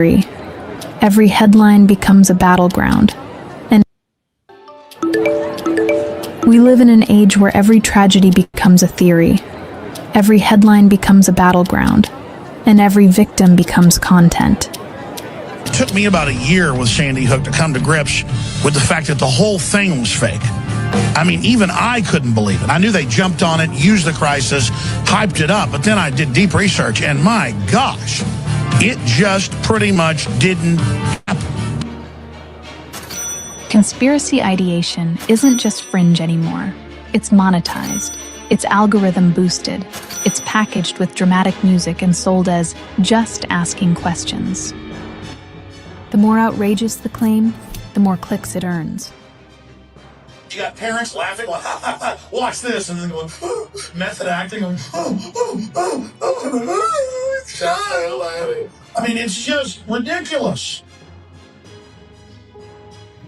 Every headline becomes a battleground. And we live in an age where every tragedy becomes a theory. Every headline becomes a battleground, and every victim becomes content. It took me about a year with Sandy Hook to come to grips with the fact that the whole thing was fake. I mean, even I couldn't believe it. I knew they jumped on it, used the crisis, hyped it up, but then I did deep research, and my gosh, it just pretty much didn't happen. Conspiracy ideation isn't just fringe anymore. It's monetized. It's algorithm boosted. It's packaged with dramatic music and sold as just asking questions. The more outrageous the claim, the more clicks it earns. You got parents laughing, like, ha, ha, ha, watch this, and then going, method acting, going, child laughing. I mean, it's just ridiculous.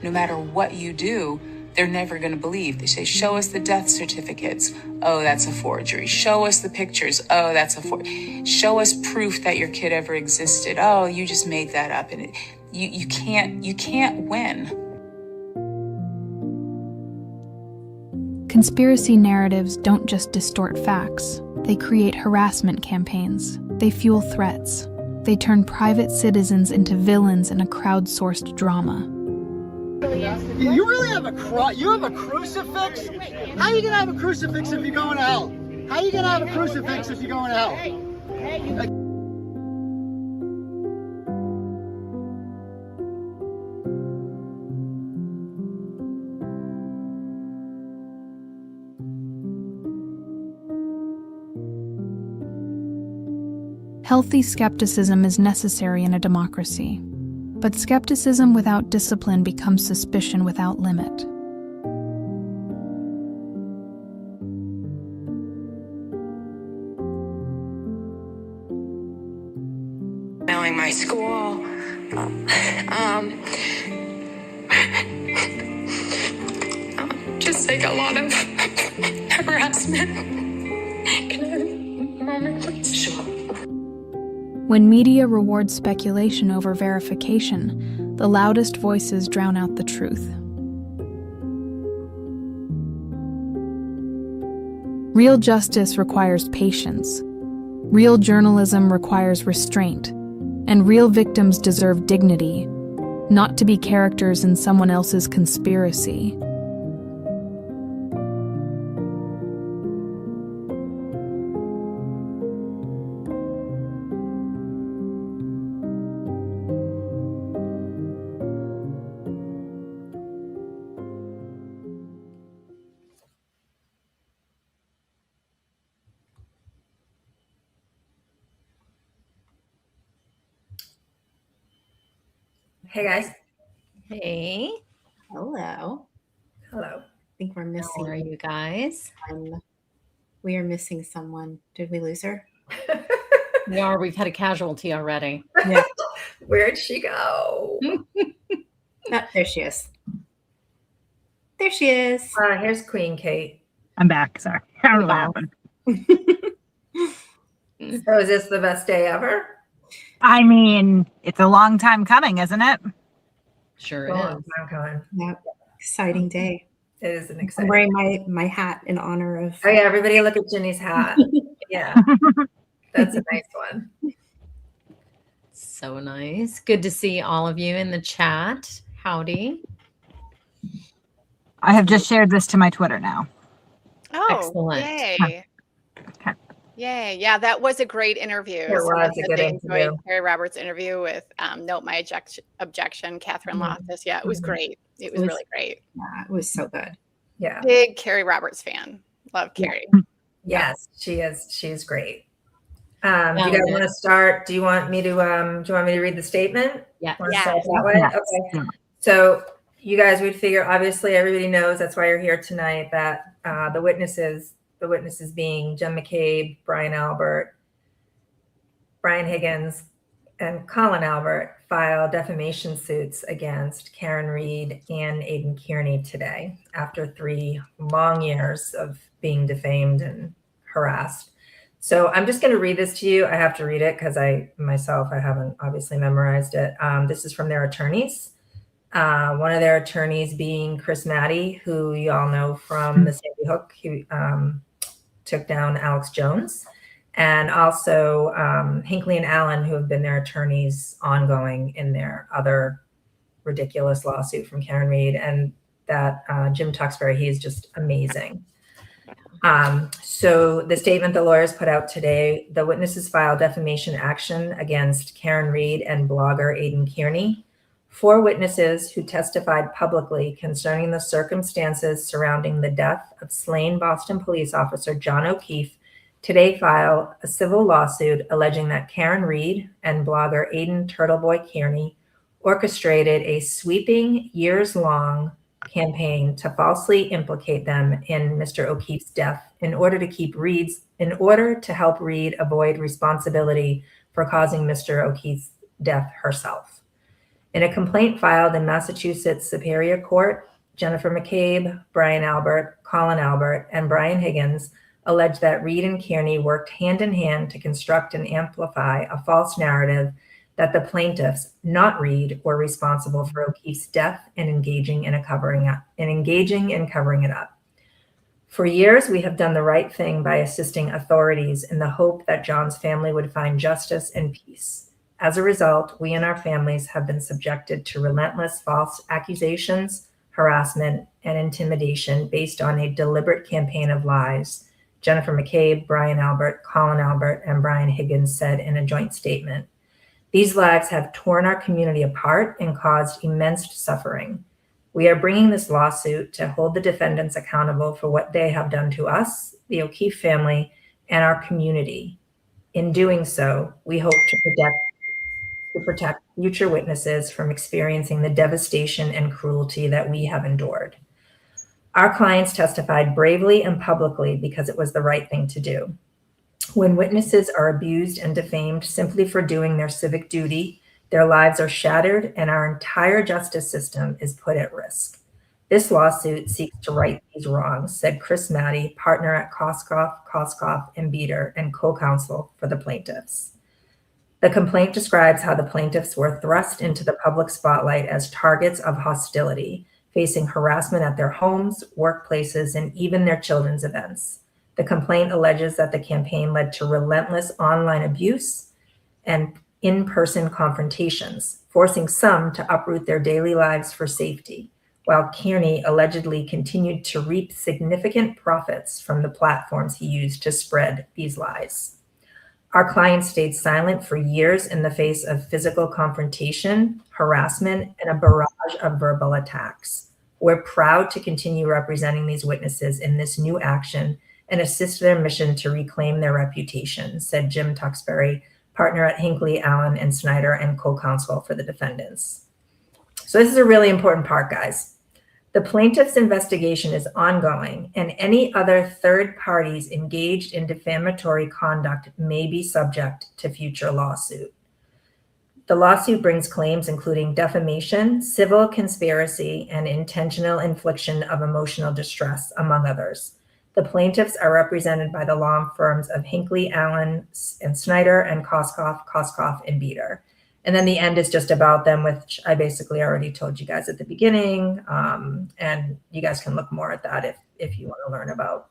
No matter what you do, they're never going to believe. They say, show us the death certificates. Oh, that's a forgery. Show us the pictures. Oh, that's a forgery. Show us proof that your kid ever existed. Oh, you just made that up. And you can't win. Conspiracy narratives don't just distort facts. They create harassment campaigns. They fuel threats. They turn private citizens into villains in a crowdsourced drama. You really have you have a crucifix? How are you gonna have a crucifix if you're going to hell? How are you gonna have a crucifix if you're going to hell? Healthy skepticism is necessary in a democracy, but skepticism without discipline becomes suspicion without limit. Knowing my school, just like a lot of harassment. Can I have a moment, please? Sure. When media rewards speculation over verification, the loudest voices drown out the truth. Real justice requires patience. Real journalism requires restraint. And real victims deserve dignity, not to be characters in someone else's conspiracy. Hey guys. Hey. Hello. Hello. I think we're missing. How are you guys? We are missing someone. Did we lose her? We are. We've had a casualty already. Yeah. Where'd she go? There she is. There she is. Here's Queen Kate. I'm back. Sorry. I don't know what happened. So is this the best day ever? I mean, it's a long time coming, isn't it? Sure Long is. time coming. Yep. Exciting day. It is an I'm exciting. wearing my hat in honor of. Oh yeah, everybody look at Ginny's hat. Yeah. That's a nice one. So nice. Good to see all of you in the chat. Howdy. I have just shared this to my Twitter now. Oh, Excellent. Yay. Okay. Yay. Yeah, that was a great interview. It was Someone a said good they interview. enjoyed Carrie Roberts' interview with Note My Objection, Catherine Loftus. Yeah, it was great. It was really great. Yeah, it was so good. Yeah. Big Carrie Roberts fan. Love Carrie. Yes, she is. She's great. Do you guys want to start? Do you want me to read the statement? Yeah. Want to Yeah. start that way? Yes. Okay. Yeah. So you guys would figure, obviously everybody knows, that's why you're here tonight, that the witnesses being Jen McCabe, Brian Albert, Brian Higgins, and Colin Albert filed defamation suits against Karen Read and Aidan Kearney today after 3 long years of being defamed and harassed. So I'm just going to read this to you. I have to read it because I haven't obviously memorized it. This is from their attorneys. One of their attorneys being Chris Maddie, who you all know from the Sandy Hook. He took down Alex Jones. And also Hinckley and Allen, who have been their attorneys ongoing in their other ridiculous lawsuit from Karen Read. And that Jim Tuxbury, he is just amazing. So the statement the lawyers put out today, the witnesses filed defamation action against Karen Read and blogger Aidan Kearney. 4 witnesses who testified publicly concerning the circumstances surrounding the death of slain Boston police officer John O'Keefe today file a civil lawsuit alleging that Karen Read and blogger Aidan Turtleboy Kearney orchestrated a sweeping, years-long campaign to falsely implicate them in Mr. O'Keefe's death in order to help Read avoid responsibility for causing Mr. O'Keefe's death herself. In a complaint filed in Massachusetts Superior Court, Jennifer McCabe, Brian Albert, Colin Albert, and Brian Higgins alleged that Read and Kearney worked hand in hand to construct and amplify a false narrative that the plaintiffs, not Read, were responsible for O'Keefe's death and engaging in covering it up. For years, we have done the right thing by assisting authorities in the hope that John's family would find justice and peace. As a result, we and our families have been subjected to relentless false accusations, harassment, and intimidation based on a deliberate campaign of lies, Jennifer McCabe, Brian Albert, Colin Albert, and Brian Higgins said in a joint statement. These lies have torn our community apart and caused immense suffering. We are bringing this lawsuit to hold the defendants accountable for what they have done to us, the O'Keefe family, and our community. In doing so, we hope to protect future witnesses from experiencing the devastation and cruelty that we have endured. Our clients testified bravely and publicly because it was the right thing to do. When witnesses are abused and defamed simply for doing their civic duty, their lives are shattered and our entire justice system is put at risk. This lawsuit seeks to right these wrongs, said Chris Maddie, partner at Koskoff & Beater and co-counsel for the plaintiffs. The complaint describes how the plaintiffs were thrust into the public spotlight as targets of hostility, facing harassment at their homes, workplaces, and even their children's events. The complaint alleges that the campaign led to relentless online abuse and in-person confrontations, forcing some to uproot their daily lives for safety, while Kearney allegedly continued to reap significant profits from the platforms he used to spread these lies. Our client stayed silent for years in the face of physical confrontation, harassment, and a barrage of verbal attacks. We're proud to continue representing these witnesses in this new action and assist their mission to reclaim their reputation, said Jim Tuxbury, partner at Hinckley, Allen, and Snyder, and co-counsel for the defendants. So this is a really important part, guys. The plaintiff's investigation is ongoing, and any other third parties engaged in defamatory conduct may be subject to future lawsuit. The lawsuit brings claims including defamation, civil conspiracy, and intentional infliction of emotional distress, among others. The plaintiffs are represented by the law firms of Hinckley, Allen, and Snyder, and Koskoff, and Beater. And then the end is just about them, which I basically already told you guys at the beginning. And you guys can look more at that if you want to learn about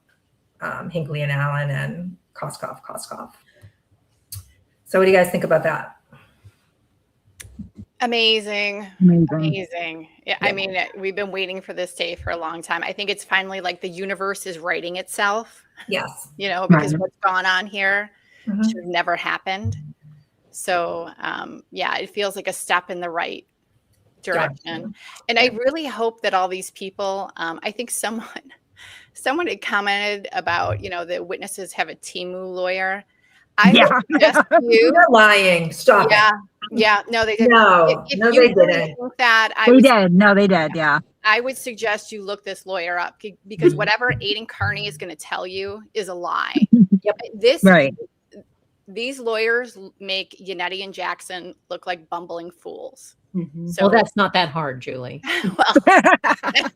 Hinckley and Allen and Koskoff. So what do you guys think about that? Amazing. Yeah, I mean, we've been waiting for this day for a long time. I think it's finally like the universe is writing itself. Yes. Because what's gone on here should have never happened. So, yeah, it feels like a step in the right direction. And I really hope that all these people, I think someone had commented about, the witnesses have a Timu lawyer. I would suggest You're lying. Stop. Yeah. No, they didn't. No, if they really didn't. think that, They did. Yeah. I would suggest you look this lawyer up because whatever Aidan Kearney is going to tell you is a lie. These lawyers make Yannetti and Jackson look like bumbling fools. So, well, that's not that hard, Julie. Well,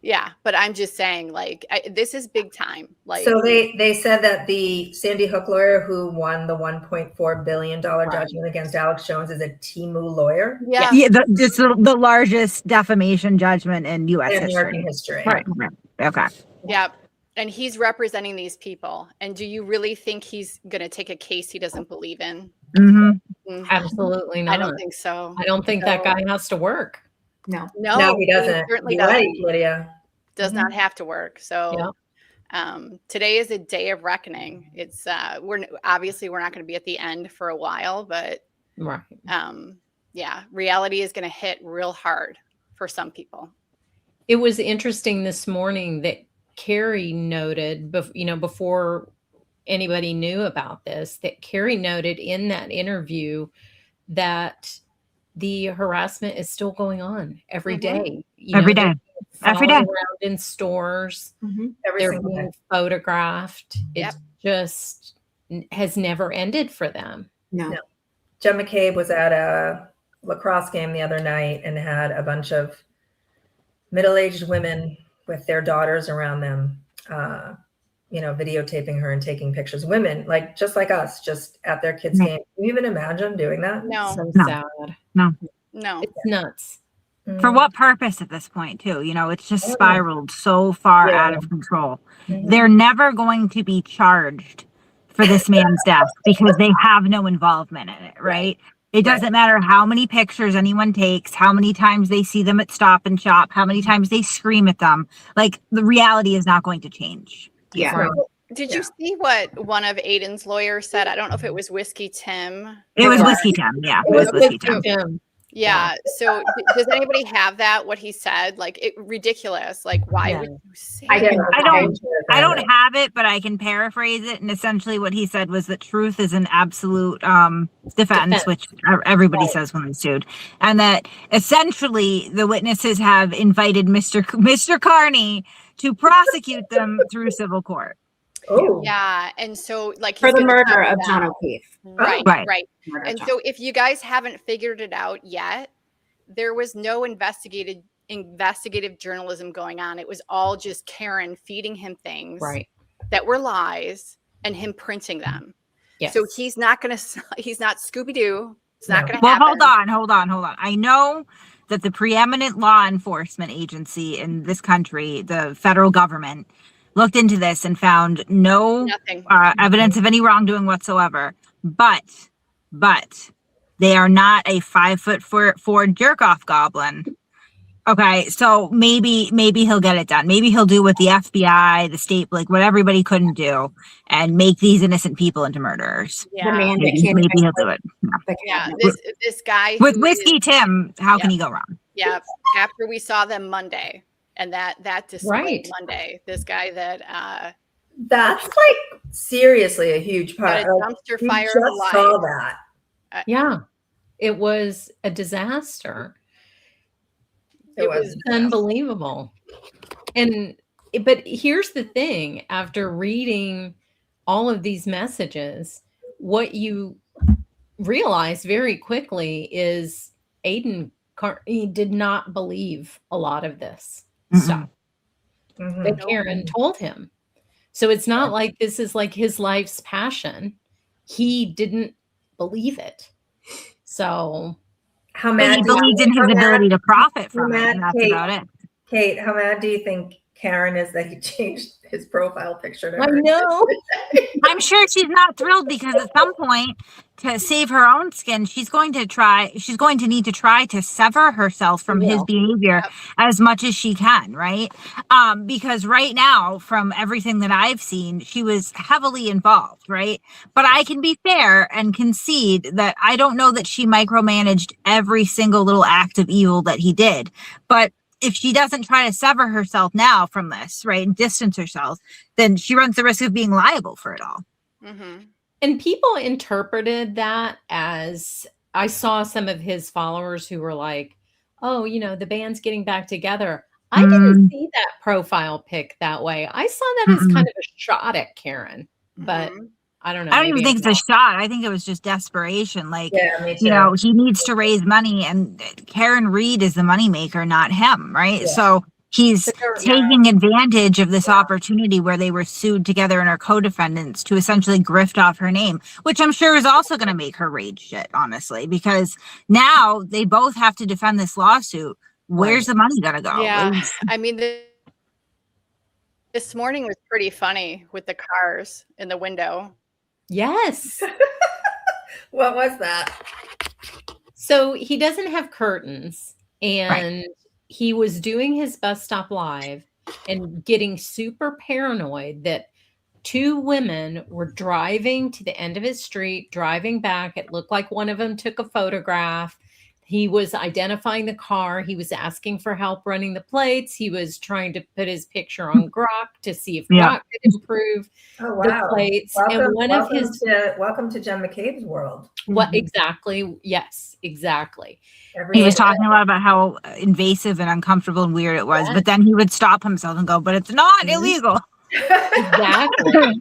Yeah, but I'm just saying, like, this is big time. Like, So they said that the Sandy Hook lawyer who won the $1.4 billion judgment against Alex Jones is a Timu lawyer. yeah, It's the largest defamation judgment in U.S. In history. American history. Right. Okay. yeah. And he's representing these people. And do you really think he's going to take a case he doesn't believe in? Mm-hmm. Absolutely not. I don't think so. I don't think that guy has to work. No. No, he doesn't. certainly You're right, doesn't. Lydia. Does not have to work. So Yeah. today is a day of reckoning. It's we're not going to be at the end for a while, but Right. yeah, reality is going to hit real hard for some people. It was interesting this morning that Carrie noted, before anybody knew about this, that Carrie noted in that interview that the harassment is still going on every day. Every day. Every day. Around in stores. Every They're single being day. photographed. Yep. It just has never ended for them. No. Jen McCabe was at a lacrosse game the other night and had a bunch of middle-aged women with their daughters around them, videotaping her and taking pictures. Women, just like us, just at their kids' game. Can you even imagine doing that? No, So No. sad. no. It's nuts. For what purpose at this point, too? It's just spiraled so far out of control. They're never going to be charged for this man's death because they have no involvement in it, right? It doesn't matter how many pictures anyone takes, how many times they see them at Stop and Shop, how many times they scream at them. The reality is not going to change. Yeah. Right. Did you see what one of Aidan's lawyers said? I don't know if it was Whiskey Tim. It was Whiskey Tim. Yeah, it was Whiskey Tim. Tim. Yeah. So does anybody have that? What he said? Ridiculous. Why would you say I that? don't have it, but I can paraphrase it. And essentially what he said was that truth is an absolute defense, which everybody says when they're sued. And that essentially the witnesses have invited Mr. Kearney to prosecute them through civil court. Oh, Yeah. And so For he's the gonna murder talk of John about- O'Keefe. Right. Right. Right. Murder of And John. so if you guys haven't figured it out yet, there was no investigative journalism going on. It was all just Karen feeding him things Right. that were lies and him printing them. Yes. So he's not Scooby-Doo. It's not going to Well, happen. hold on. I know that the preeminent law enforcement agency in this country, the federal government, looked into this and found no Nothing. evidence of any wrongdoing whatsoever. But they are not a 5'4" jerk-off goblin. Okay, so maybe he'll get it done. Maybe he'll do what the FBI, the state, what everybody couldn't do, and make these innocent people into murderers. The Yeah. man that Maybe can't he'll do it. Yeah. Yeah. This guy With who Whiskey is- Tim, how can he go wrong? Yeah. After we saw them Monday, and that display Right. Monday, this guy that that's seriously a huge part. got a dumpster You fire of just saw life. that. Yeah. It was a disaster. It was was Unbelievable. But here's the thing, after reading all of these messages, what you realize very quickly is Aidan Kearney did not believe a lot of this stuff that Karen told him. So it's not like this is his life's passion. He didn't believe it. So How But mad he do you- believes in his how mad- ability to profit from it, mad, and that's Kate? about it. Kate, how mad do you think Karen is that he changed his profile picture to I her? know. I'm sure she's not thrilled because at some point, to save her own skin, she's going to need to try to sever herself from his behavior as much as she can, right? Because right now, from everything that I've seen, she was heavily involved, right? But I can be fair and concede that I don't know that she micromanaged every single little act of evil that he did. But if she doesn't try to sever herself now from this, right, and distance herself, then she runs the risk of being liable for it all. Mm-hmm. And people interpreted that as, I saw some of his followers who were like, oh, the band's getting back together. I didn't see that profile pic that way. I saw that as kind of a shot at Karen, but I don't know. I don't even maybe think I'm it's a shot. I think it was just desperation. Yeah, me too. He needs to raise money, and Karen Read is the moneymaker, not him, right? Yeah. So he's But they're- taking advantage of this opportunity where they were sued together and are co-defendants to essentially grift off her name, which I'm sure is also going to make her rage shit, honestly, because now they both have to defend this lawsuit. Where's the money going to go? Yeah. I mean, this morning was pretty funny with the cars in the window. Yes. What was that? So he doesn't have curtains, and he was doing his bus stop live and getting super paranoid that two women were driving to the end of his street, driving back. It looked like one of them took a photograph. He was identifying the car. He was asking for help running the plates. He was trying to put his picture on Grok to see if Grok could improve the plates. Welcome to Jen McCabe's world. What exactly? Yes, exactly. He was talking a lot about how invasive and uncomfortable and weird it was, but then he would stop himself and go, but it's not illegal. Exactly.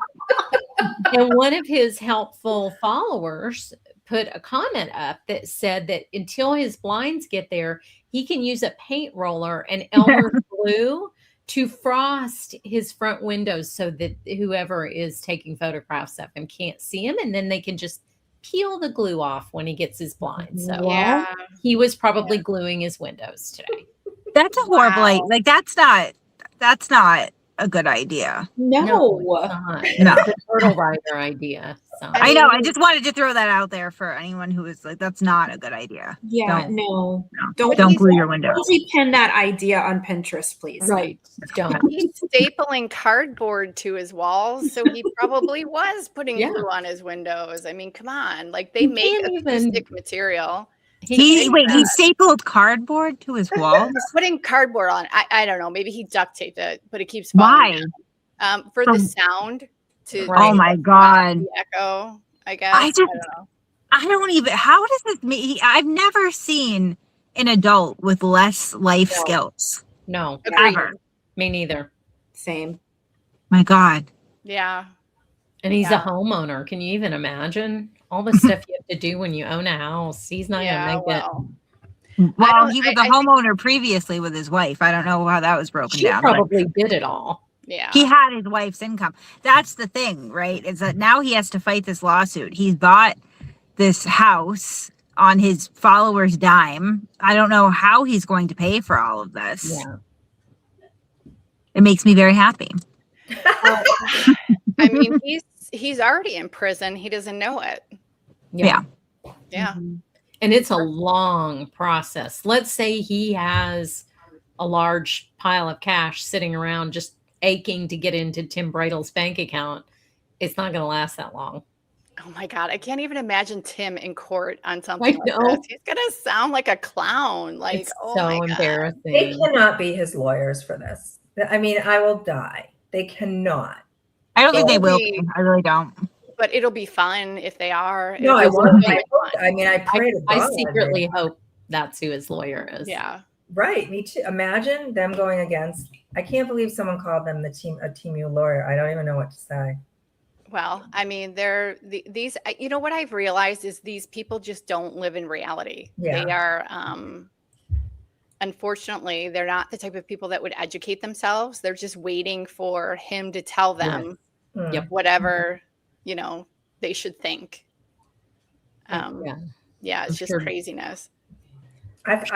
And one of his helpful followers put a comment up that said that until his blinds get there, he can use a paint roller and Elmer's glue to frost his front windows so that whoever is taking photographs of him can't see him, and then they can just peel the glue off when he gets his blinds. So he was probably gluing his windows today. That's a horrible like that's not a good idea. No. No. It's a turtle rider idea. So. I know. I just wanted to throw that out there for anyone who is like, that's not a good idea. Yeah, Don't glue your windows. Don't pin that idea on Pinterest, please. Right. Don't. He's stapling cardboard to his walls, so he probably was putting glue on his windows. I mean, come on. Like, they make acoustic material. He stapled cardboard to his walls? Putting cardboard on. I don't know. Maybe he duct taped it, but it keeps falling down. For the sound. Oh my God. The echo, I guess. I don't know. How does this mean? I've never seen an adult with less life skills. No. Ever. Me neither. Same. My God. Yeah. And he's a homeowner. Can you even imagine all the stuff you have to do when you own a house? He's not going to make it. Well, he was a homeowner previously with his wife. I don't know how that was broken down. She probably did it all. Yeah. He had his wife's income. That's the thing, right? Is that now he has to fight this lawsuit. He's bought this house on his followers' dime. I don't know how he's going to pay for all of this. Yeah. It makes me very happy. I mean, he's already in prison. He doesn't know it. Yeah. Yeah. Mm-hmm. And it's a long process. Let's say he has a large pile of cash sitting around just aching to get into Tim Bridle's bank account. It's not going to last that long. Oh my God. I can't even imagine Tim in court on something like this. He's going to sound like a clown. Like, it's oh so my God. embarrassing. They cannot be his lawyers for this. I mean, I will die. They cannot. I don't think they will be. I really don't. But it'll be fun if they are. No, I won't. I pray to God. I secretly hope that's who his lawyer is. Yeah. Right. Me too. Imagine them going against. I can't believe someone called them a TMU lawyer. I don't even know what to say. Well, I mean, these. You know what I've realized is these people just don't live in reality. Yeah. They are. Unfortunately, they're not the type of people that would educate themselves. They're just waiting for him to tell them whatever they should think. It's just craziness. I thought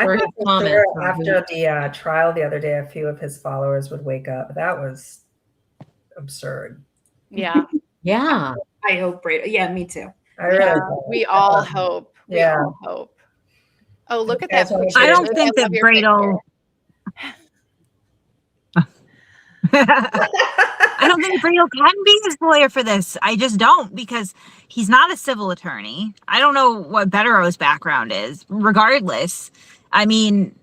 after the trial the other day, a few of his followers would wake up. That was absurd. Yeah. Yeah. I hope. Yeah, me too. We all hope. We all hope. Oh, look at that. I don't think that Bradle. I don't think Bradle can be his lawyer for this. I just don't, because he's not a civil attorney. I don't know what Bettero's background is. Regardless, I mean,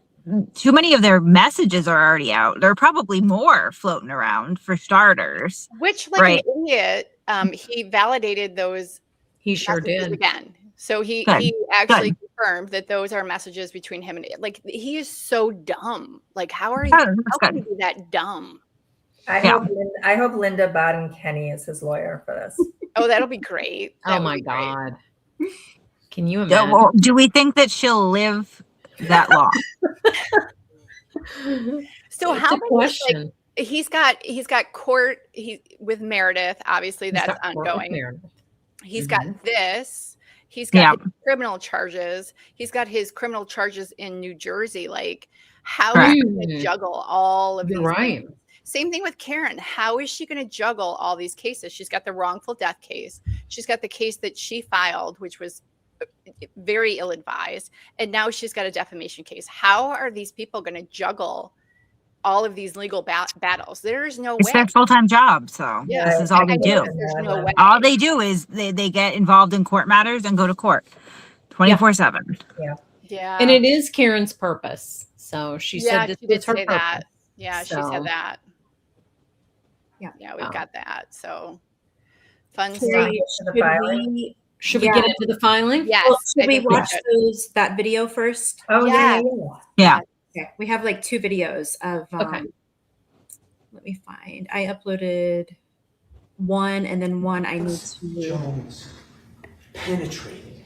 too many of their messages are already out. There are probably more floating around, for starters. Which, like an idiot, he validated those. He sure did again. So he actually confirmed that those are messages between him and he is so dumb. Like, how can you be that dumb? I hope Linda Baden-Kenny is his lawyer for this. Oh, that'll be great. Oh my God. Can you imagine? Well, do we think that she'll live that long? So It's how a many, question. like, he's got court with Meredith, obviously He's that's got court with ongoing. Meredith. He's got this. He's got Yeah. his criminal charges. He's got his criminal charges in New Jersey. Like, how is Correct. he going to juggle all of You're these right. things? Same thing with Karen. How is she going to juggle all these cases? She's got the wrongful death case. She's got the case that she filed, which was very ill-advised. And now she's got a defamation case. How are these people going to juggle all of these legal battles? There's no It's way. their full-time job, so Yeah. this is all they I do. know there's no way. All they do is they get involved in court matters and go to court 24/7. Yeah. And it is Karen's purpose. So she said this she did was her say purpose. that. Yeah, she So- said that. Yeah. Yeah, we've Wow. got that. So fun Carrie, stuff. Should we get into the filing? Yes. Well, I should we think watch should. that video first? Oh, Yeah. Yeah. Okay. We have like 2 videos of. Okay. Let me find. I uploaded one, and then one I need to. Jones penetrated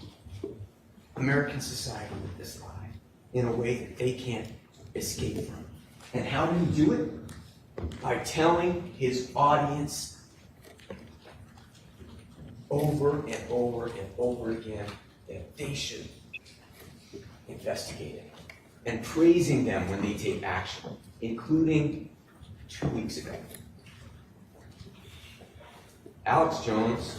American society with this lie in a way that they can't escape from. And how did he do it? By telling his audience over and over and over again that they should investigate it, and praising them when they take action, including 2 weeks ago. Alex Jones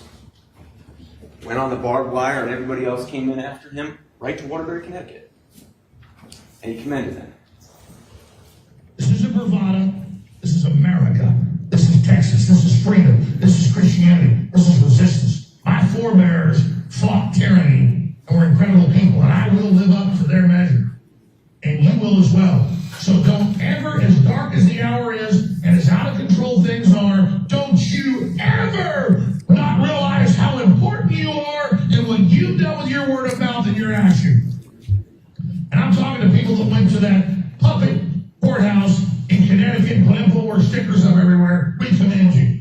went on the barbed wire and everybody else came in after him, right to Waterbury, Connecticut. And he commended them. This isn't bravado. This is America. This is Texas. This is freedom. This is Christianity. This is resistance. My forebears fought tyranny and were incredible people, and I will live up to their measure. And you will as well. So don't ever, as dark as the hour is and as out of control things are, don't you ever not realize how important you are and what you've done with your word of mouth and your action. And I'm talking to people that went to that puppet courthouse in Connecticut and put InfoWars stickers up everywhere. We commend you.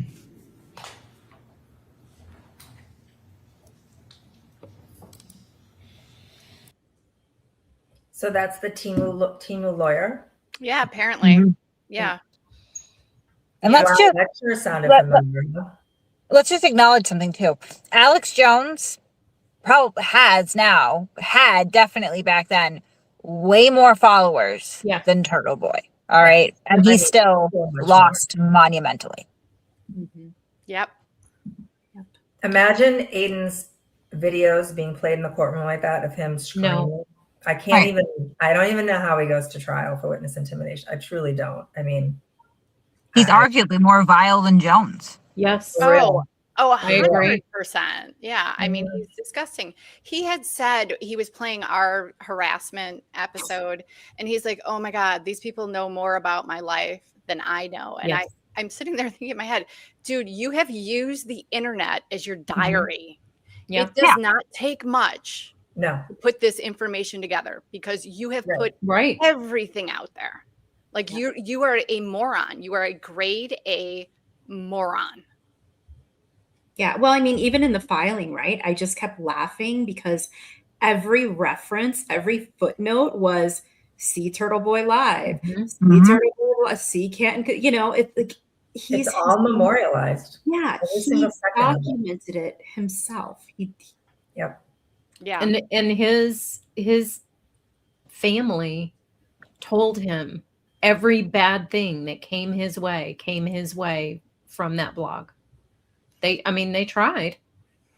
So that's the Timu lawyer. Yeah, apparently. Mhm. Yeah. And Wow, let's just that sure sounded let- familiar. let's just acknowledge something too. Alex Jones probably had definitely back then way more followers Yeah. than Turtle Boy. All right. And I he mean, still so much lost monumentally. Yep. Imagine Aidan's videos being played in the courtroom like that of him screaming. No. I can't I don't even know how he goes to trial for witness intimidation. I truly don't. I mean, He's I- arguably more vile than Jones. Yes. Real. Oh, I agree. 100%. Yeah. I mean, he's disgusting. He had said he was playing our harassment episode, and he's like, oh my God, these people know more about my life than I know. And Yes. I'm sitting there thinking in my head, dude, you have used the internet as your diary. Yeah. It does not take much No. to put this information together because you have Right. put Right. everything out there. Like you are a moron. You are a grade A moron. Yeah. Well, I mean, even in the filing, right? I just kept laughing because every reference, every footnote was see Turtle Boy live, Mhm. see Mhm. Turtle Boy, see Canton. You know, it's like he's It's all memorialized. Yeah, every he single second of it. documented it himself. Yep. Yeah. And his family told him every bad thing that came his way from that blog. They tried.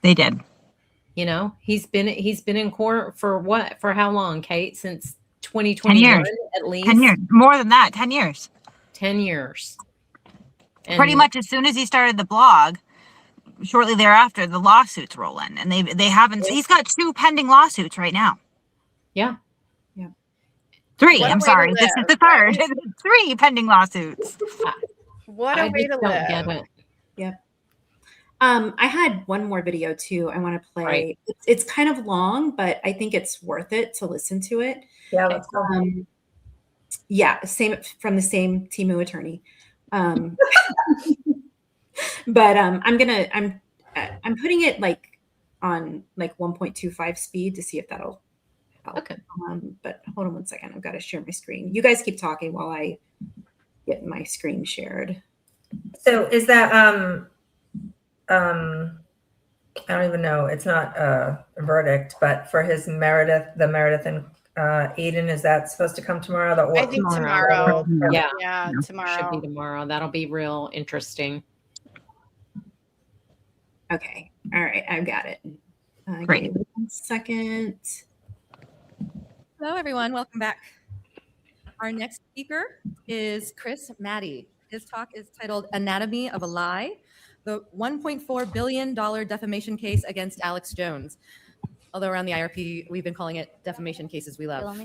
They did. You know, he's been in court for what? For how long, Kate? Since 10 2021 years. at least. 10 years. More than that, 10 years. 10 years. Pretty And- much as soon as he started the blog, shortly thereafter, the lawsuits roll in. And they haven't, he's got 2 pending lawsuits right now. Yeah. 3, What a I'm way to sorry. This is live, the third. 3 pending lawsuits. What I a way just to don't live. get it. I had one more video too. I want to play. Right. It's kind of long, but I think it's worth it to listen to it. Yeah. Let's go. Yeah, same from the same Timu attorney. But I'm putting it like on like 1.25 speed to see if that'll help. Okay. But hold on one second. I've got to share my screen. You guys keep talking while I get my screen shared. So is that I don't even know. It's not a verdict, but for his Meredith and Aidan, is that supposed to come tomorrow? I think tomorrow. Yeah. Yeah, Should tomorrow. be tomorrow. That'll be real interesting. Okay. All right. I've got it. Great. Give me 1 second. Hello, everyone. Welcome back. Our next speaker is Chris Maddie. His talk is titled Anatomy of a Lie, the $1.4 billion defamation case against Alex Jones. Although around the IRP, we've been calling it defamation cases we love.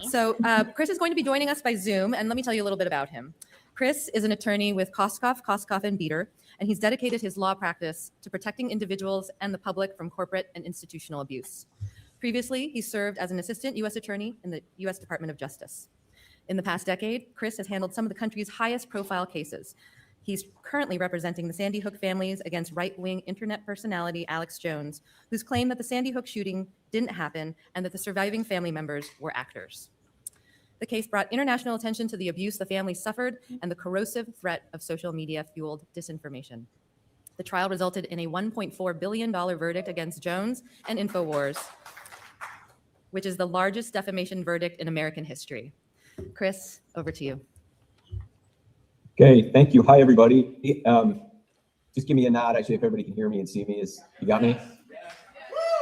So Chris is going to be joining us by Zoom, and let me tell you a little bit about him. Chris is an attorney with Koskoff, and Beater, and he's dedicated his law practice to protecting individuals and the public from corporate and institutional abuse. Previously, he served as an assistant U.S. attorney in the U.S. Department of Justice. In the past decade, Chris has handled some of the country's highest profile cases. He's currently representing the Sandy Hook families against right-wing internet personality Alex Jones, who's claimed that the Sandy Hook shooting didn't happen and that the surviving family members were actors. The case brought international attention to the abuse the family suffered and the corrosive threat of social media-fueled disinformation. The trial resulted in a $1.4 billion verdict against Jones and InfoWars, which is the largest defamation verdict in American history. Chris, over to you. Okay, thank you. Hi, everybody. Just give me a nod, actually, if everybody can hear me and see me. You got me?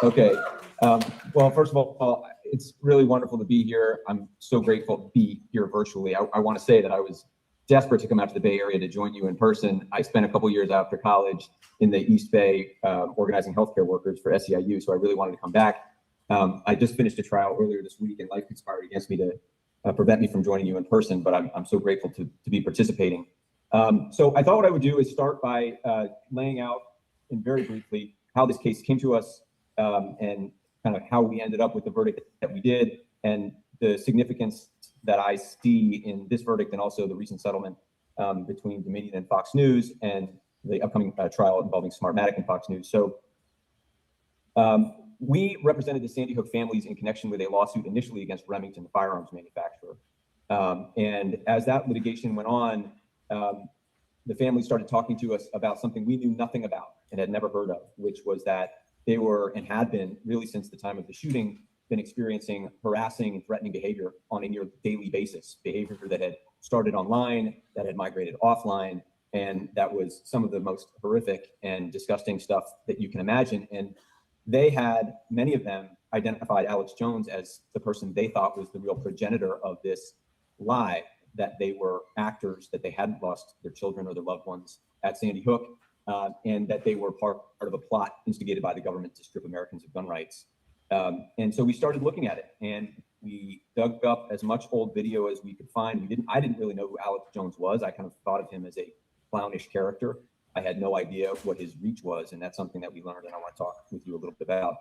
Okay. Well, first of all, it's really wonderful to be here. I'm so grateful to be here virtually. I want to say that I was desperate to come out to the Bay Area to join you in person. I spent a couple years after college in the East Bay organizing healthcare workers for SEIU, so I really wanted to come back. I just finished a trial earlier this week, and life conspired against me to prevent me from joining you in person, but I'm so grateful to be participating. So I thought what I would do is start by laying out in very briefly how this case came to us and kind of how we ended up with the verdict that we did and the significance that I see in this verdict and also the recent settlement between Dominion and Fox News and the upcoming trial involving Smartmatic and Fox News. So we represented the Sandy Hook families in connection with a lawsuit initially against Remington, the firearms manufacturer. And as that litigation went on, the family started talking to us about something we knew nothing about and had never heard of, which was that they were and had been really since the time of the shooting been experiencing harassing and threatening behavior on a near daily basis, behavior that had started online, that had migrated offline, and that was some of the most horrific and disgusting stuff that you can imagine. And they had, many of them, identified Alex Jones as the person they thought was the real progenitor of this lie, that they were actors, that they hadn't lost their children or their loved ones at Sandy Hook, and that they were part of a plot instigated by the government to strip Americans of gun rights. And so we started looking at it, and we dug up as much old video as we could find. I didn't really know who Alex Jones was. I kind of thought of him as a clownish character. I had no idea what his reach was, and that's something that we learned, and I want to talk with you a little bit about.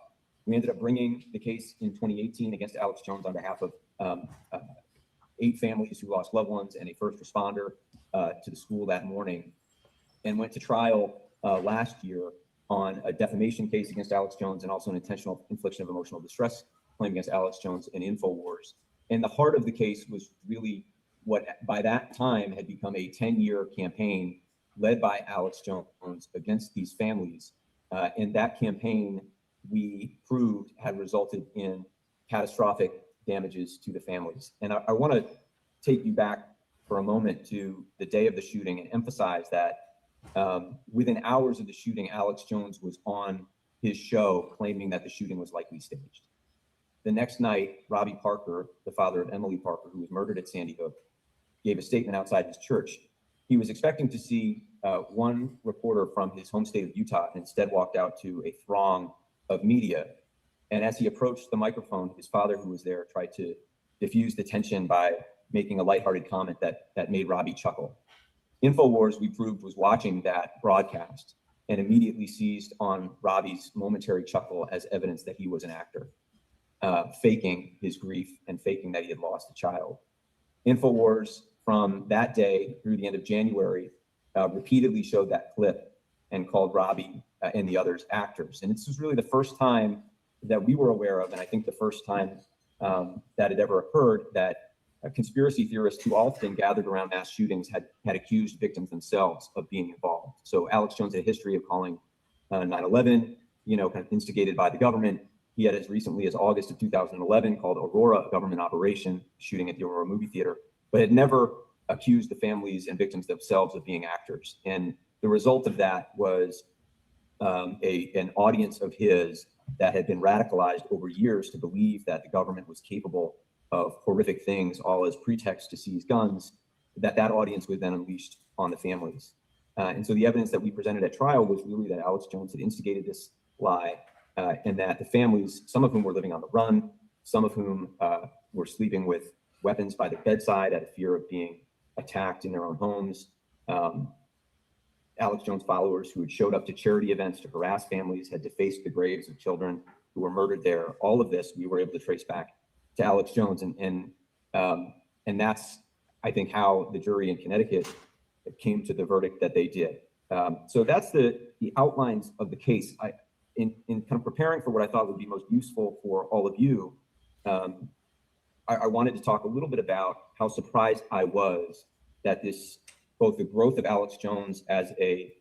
We ended up bringing the case in 2018 against Alex Jones on behalf of 8 families who lost loved ones and a first responder to the school that morning, and went to trial last year on a defamation case against Alex Jones and also an intentional infliction of emotional distress claim against Alex Jones and InfoWars. And the heart of the case was really what by that time had become a 10-year campaign led by Alex Jones against these families. And that campaign, we proved, had resulted in catastrophic damages to the families. And I want to take you back for a moment to the day of the shooting and emphasize that within hours of the shooting, Alex Jones was on his show claiming that the shooting was likely staged. The next night, Robbie Parker, the father of Emily Parker, who was murdered at Sandy Hook, gave a statement outside his church. He was expecting to see one reporter from his home state of Utah and instead walked out to a throng of media. And as he approached the microphone, his father, who was there, tried to diffuse the tension by making a lighthearted comment that made Robbie chuckle. InfoWars, we proved, was watching that broadcast and immediately seized on Robbie's momentary chuckle as evidence that he was an actor, faking his grief and faking that he had lost a child. InfoWars, from that day through the end of January, repeatedly showed that clip and called Robbie and the others actors. And this was really the first time that we were aware of, and I think the first time that had ever occurred, that conspiracy theorists who often gathered around mass shootings had accused victims themselves of being involved. So Alex Jones had a history of calling 9/11, kind of instigated by the government. He had, as recently as August of 2011, called Aurora a government operation, shooting at the Aurora movie theater, but had never accused the families and victims themselves of being actors. And the result of that was an audience of his that had been radicalized over years to believe that the government was capable of horrific things, all as pretext to seize guns, that audience was then unleashed on the families. And so the evidence that we presented at trial was really that Alex Jones had instigated this lie, and that the families, some of whom were living on the run, some of whom were sleeping with weapons by the bedside out of fear of being attacked in their own homes. Alex Jones followers who had showed up to charity events to harass families, had defaced the graves of children who were murdered there. All of this we were able to trace back to Alex Jones, and that's, I think, how the jury in Connecticut came to the verdict that they did. So that's the outlines of the case. In kind of preparing for what I thought would be most useful for all of you, I wanted to talk a little bit about how surprised I was that both the growth of Alex Jones as a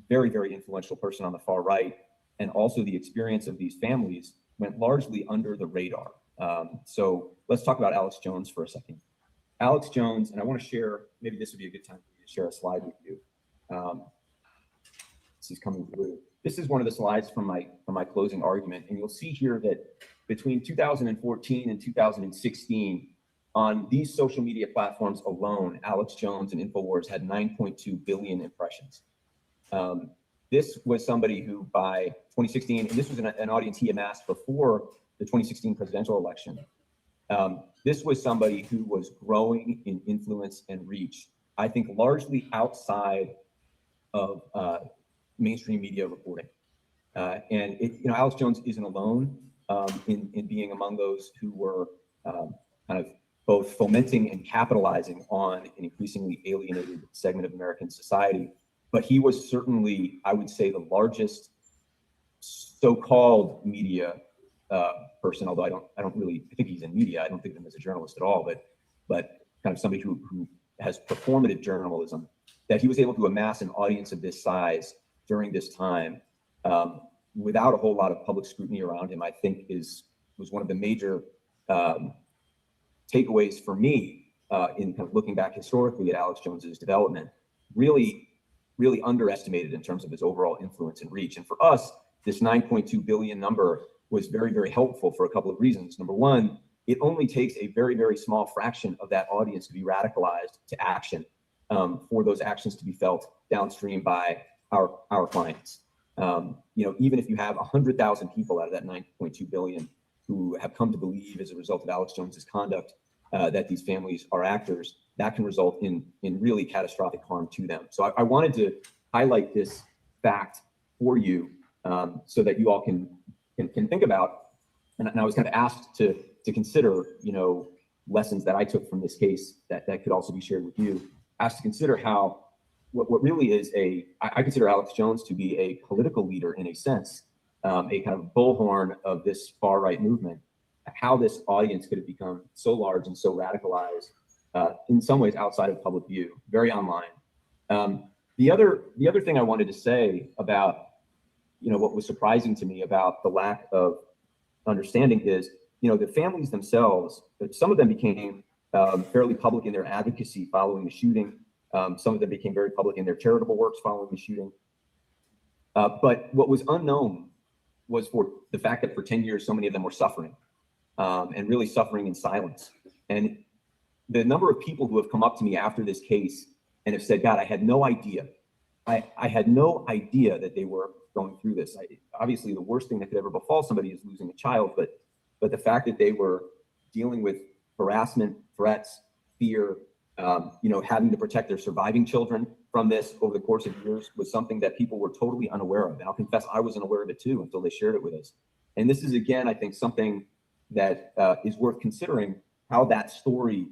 very, very influential person on the far right, and also the experience of these families went largely under the radar. So let's talk about Alex Jones for a second. Alex Jones, and I want to share, maybe this would be a good time for me to share a slide with you. This is coming through. This is one of the slides from my closing argument, and you'll see here that between 2014 and 2016, on these social media platforms alone, Alex Jones and InfoWars had 9.2 billion impressions. This was somebody who by 2016, and this was an audience he amassed before the 2016 presidential election. This was somebody who was growing in influence and reach, I think largely outside of mainstream media reporting. And Alex Jones isn't alone in being among those who were kind of both fomenting and capitalizing on an increasingly alienated segment of American society. But he was certainly, I would say, the largest so-called media person, although I think he's in media. I don't think of him as a journalist at all, but kind of somebody who has performative journalism, that he was able to amass an audience of this size during this time without a whole lot of public scrutiny around him, I think was one of the major takeaways for me in kind of looking back historically at Alex Jones's development. Really underestimated in terms of his overall influence and reach. And for us, this 9.2 billion number was very, very helpful for a couple of reasons. Number one, it only takes a very, very small fraction of that audience to be radicalized to action, for those actions to be felt downstream by our clients. Even if you have 100,000 people out of that 9.2 billion who have come to believe as a result of Alex Jones's conduct that these families are actors, that can result in really catastrophic harm to them. So I wanted to highlight this fact for you so that you all can think about, and I was kind of asked to consider, lessons that I took from this case that could also be shared with you, asked to consider how what really is I consider Alex Jones to be a political leader in a sense, a kind of bullhorn of this far right movement, how this audience could have become so large and so radicalized, in some ways outside of public view, very online. The other thing I wanted to say about, what was surprising to me about the lack of understanding is, the families themselves, some of them became fairly public in their advocacy following the shooting. Some of them became very public in their charitable works following the shooting. But what was unknown was for the fact that for 10 years, so many of them were suffering, and really suffering in silence. And the number of people who have come up to me after this case and have said, God, I had no idea. I had no idea that they were going through this. Obviously, the worst thing that could ever befall somebody is losing a child, but the fact that they were dealing with harassment, threats, fear, having to protect their surviving children from this over the course of years was something that people were totally unaware of. And I'll confess, I wasn't aware of it too until they shared it with us. And this is, again, I think something that is worth considering, how that story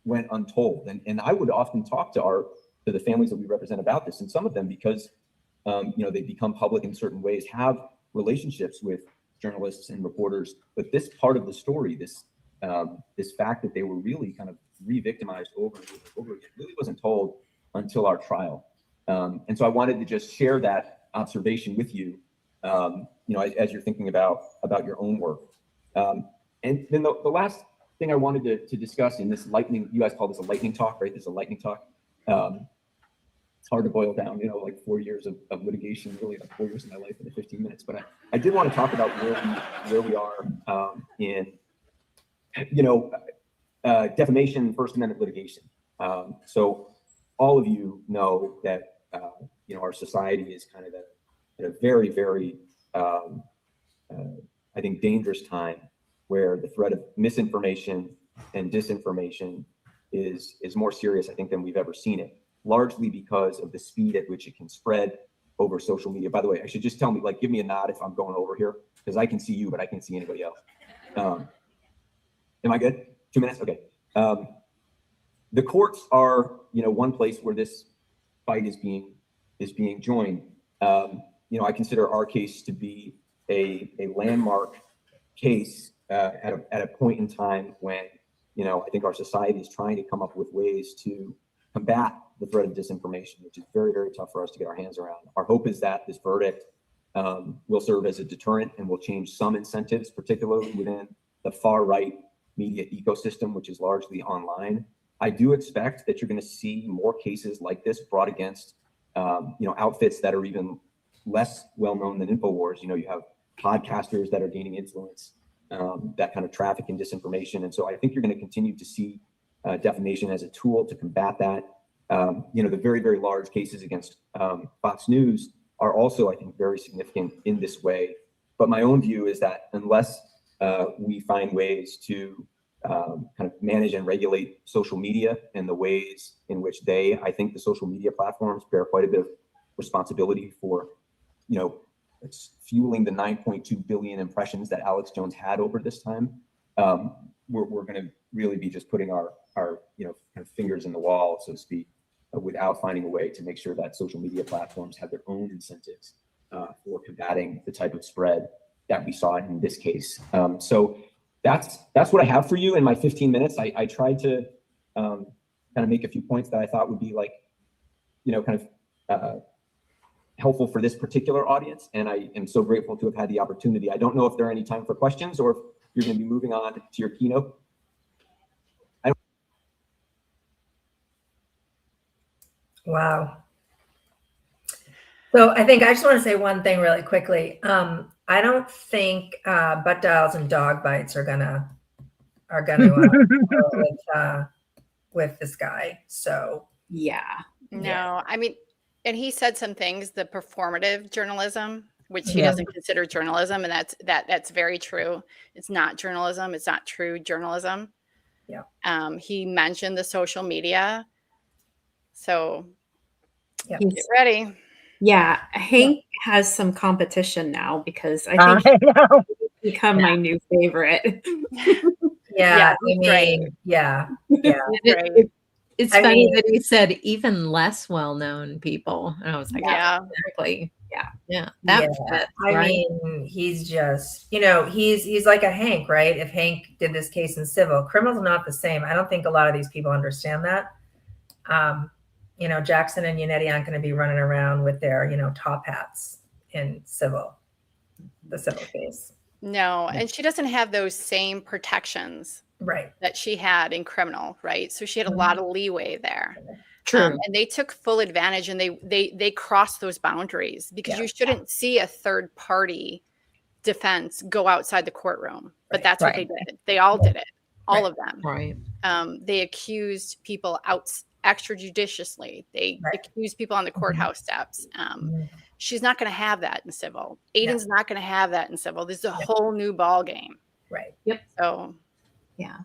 went untold. And I would often talk to the families that we represent about this, and some of them, because they become public in certain ways, have relationships with journalists and reporters. But this part of the story, this this fact that they were really kind of re-victimized over and over again really wasn't told until our trial. And so I wanted to just share that observation with you, as you're thinking about your own work. And then the last thing I wanted to discuss in this lightning, you guys call this a lightning talk, right? This is a lightning talk. It's hard to boil down, like 4 years of litigation, really like 4 years of my life in 15 minutes. But I did want to talk about where we are in, defamation, First Amendment litigation. So all of you know that, our society is kind of at a very, very, I think, dangerous time where the threat of misinformation and disinformation is more serious, I think, than we've ever seen it, largely because of the speed at which it can spread over social media. By the way, I should just tell me, give me a nod if I'm going over here, because I can see you, but I can't see anybody else. Am I good? 2 minutes? Okay. The courts are, one place where this fight is being joined. I consider our case to be a landmark case at a point in time when, I think our society is trying to come up with ways to combat the threat of disinformation, which is very, very tough for us to get our hands around. Our hope is that this verdict will serve as a deterrent and will change some incentives, particularly within the far right media ecosystem, which is largely online. I do expect that you're going to see more cases like this brought against, outfits that are even less well-known than InfoWars. You have podcasters that are gaining influence, that kind of traffic and disinformation. And so I think you're going to continue to see defamation as a tool to combat that. The very, very large cases against Fox News are also, I think, very significant in this way. But my own view is that unless we find ways to kind of manage and regulate social media and the ways in which I think the social media platforms bear quite a bit of responsibility for, it's fueling the 9.2 billion impressions that Alex Jones had over this time. We're going to really be just putting our kind of fingers in the wall, so to speak, without finding a way to make sure that social media platforms have their own incentives for combating the type of spread that we saw in this case. So that's what I have for you in my 15 minutes. I tried to kind of make a few points that I thought would be kind of helpful for this particular audience. And I am so grateful to have had the opportunity. I don't know if there are any time for questions or if you're going to be moving on to your keynote. Wow. So I think I just want to say one thing really quickly. I don't think butt dials and dog bites are gonna go with this guy. So yeah. No, I mean, and he said some things, the performative journalism, which he doesn't consider journalism, and that's very true. It's not journalism. It's not true journalism. Yeah. He mentioned the social media. So get ready. Yeah, Hank has some competition now because I think he's become my new favorite. Yeah, great. Yeah. It's funny that he said even less well-known people. And I was like, exactly. Yeah. That fits, I mean, he's just, he's like a Hank, right? If Hank did this case in civil, criminal's not the same. I don't think a lot of these people understand that. Jackson and Yannetti aren't going to be running around with their, top hats in the civil case. No, and she doesn't have those same protections that she had in criminal, right? So she had a lot of leeway there. True. And they took full advantage, and they crossed those boundaries because you shouldn't see a third party defense go outside the courtroom, but that's what they did. They all did it, all of them. Right. They accused people extrajudiciously. They accused people on the courthouse steps. She's not going to have that in civil. Aidan's not going to have that in civil. This is a whole new ball game. Right. Yep. So, yeah.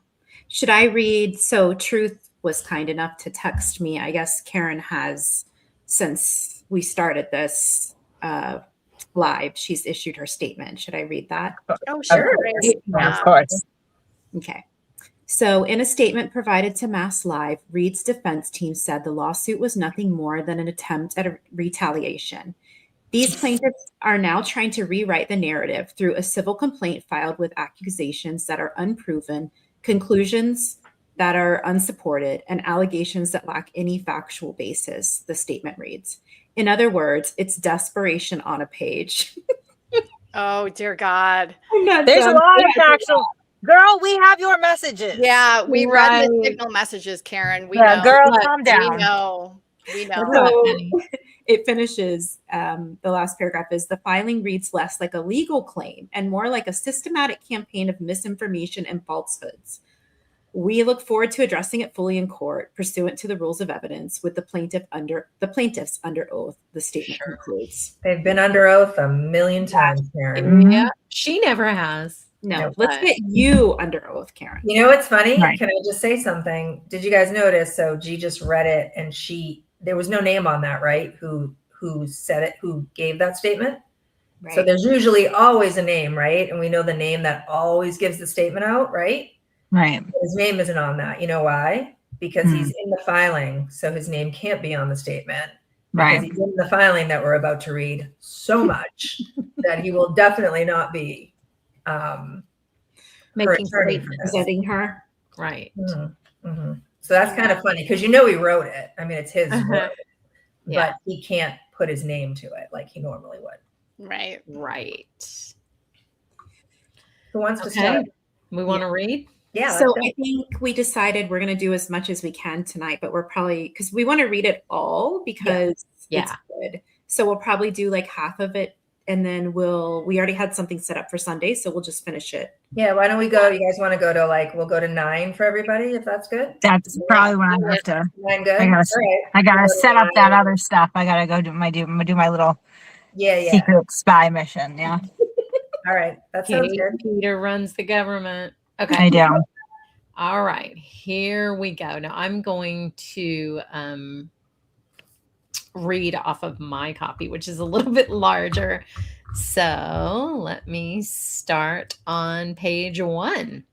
Should I read? So Truth was kind enough to text me. I guess Karen has, since we started this live, she's issued her statement. Should I read that? Oh, sure. Of course. Okay. So in a statement provided to Mass Live, Read's defense team said the lawsuit was nothing more than an attempt at a retaliation. These plaintiffs are now trying to rewrite the narrative through a civil complaint filed with accusations that are unproven conclusions that are unsupported, and allegations that lack any factual basis, the statement reads. In other words, it's desperation on a page. Oh, dear God. There's a lot of factual. Girl, we have your messages. Yeah, we read the signal messages, Karen. We know. Girl, calm down. We know. We know. So it finishes, the last paragraph is, the filing reads less like a legal claim and more like a systematic campaign of misinformation and falsehoods. We look forward to addressing it fully in court, pursuant to the rules of evidence, with the plaintiffs under oath. The statement concludes. They've been under oath a million times, Karen. Yeah, she never has. No, let's get you under oath, Karen. You know what's funny? Right. Can I just say something? Did you guys notice? So G just read it, and there was no name on that, right? Who said it? Who gave that statement? Right. So there's usually always a name, right? And we know the name that always gives the statement out, right? Right. His name isn't on that. You know why? Because he's in the filing, so his name can't be on the statement. Right. Because he's in the filing that we're about to read so much that he will definitely not be representing her. Right. Mm-hmm. So that's kind of funny because he wrote it. I mean, it's his word, Yeah. but he can't put his name to it like he normally would. Right. Right. Who wants to Okay. start? We want to read? Yeah. So I think we decided we're going to do as much as we can tonight, but we're probably, because we want to read it all because it's good. So we'll probably do like half of it, and then we already had something set up for Sunday, so we'll just finish it. Yeah. Why don't we go? You guys want to go to we'll go to 9 for everybody, if that's good? That's probably when I have to. 9 good? I gotta set up that other stuff. I gotta go do my little secret spy mission. Yeah. All right. That sounds good. Peter runs the government. Okay. I do. All right. Here we go. Now I'm going to read off of my copy, which is a little bit larger. So let me start on page 1.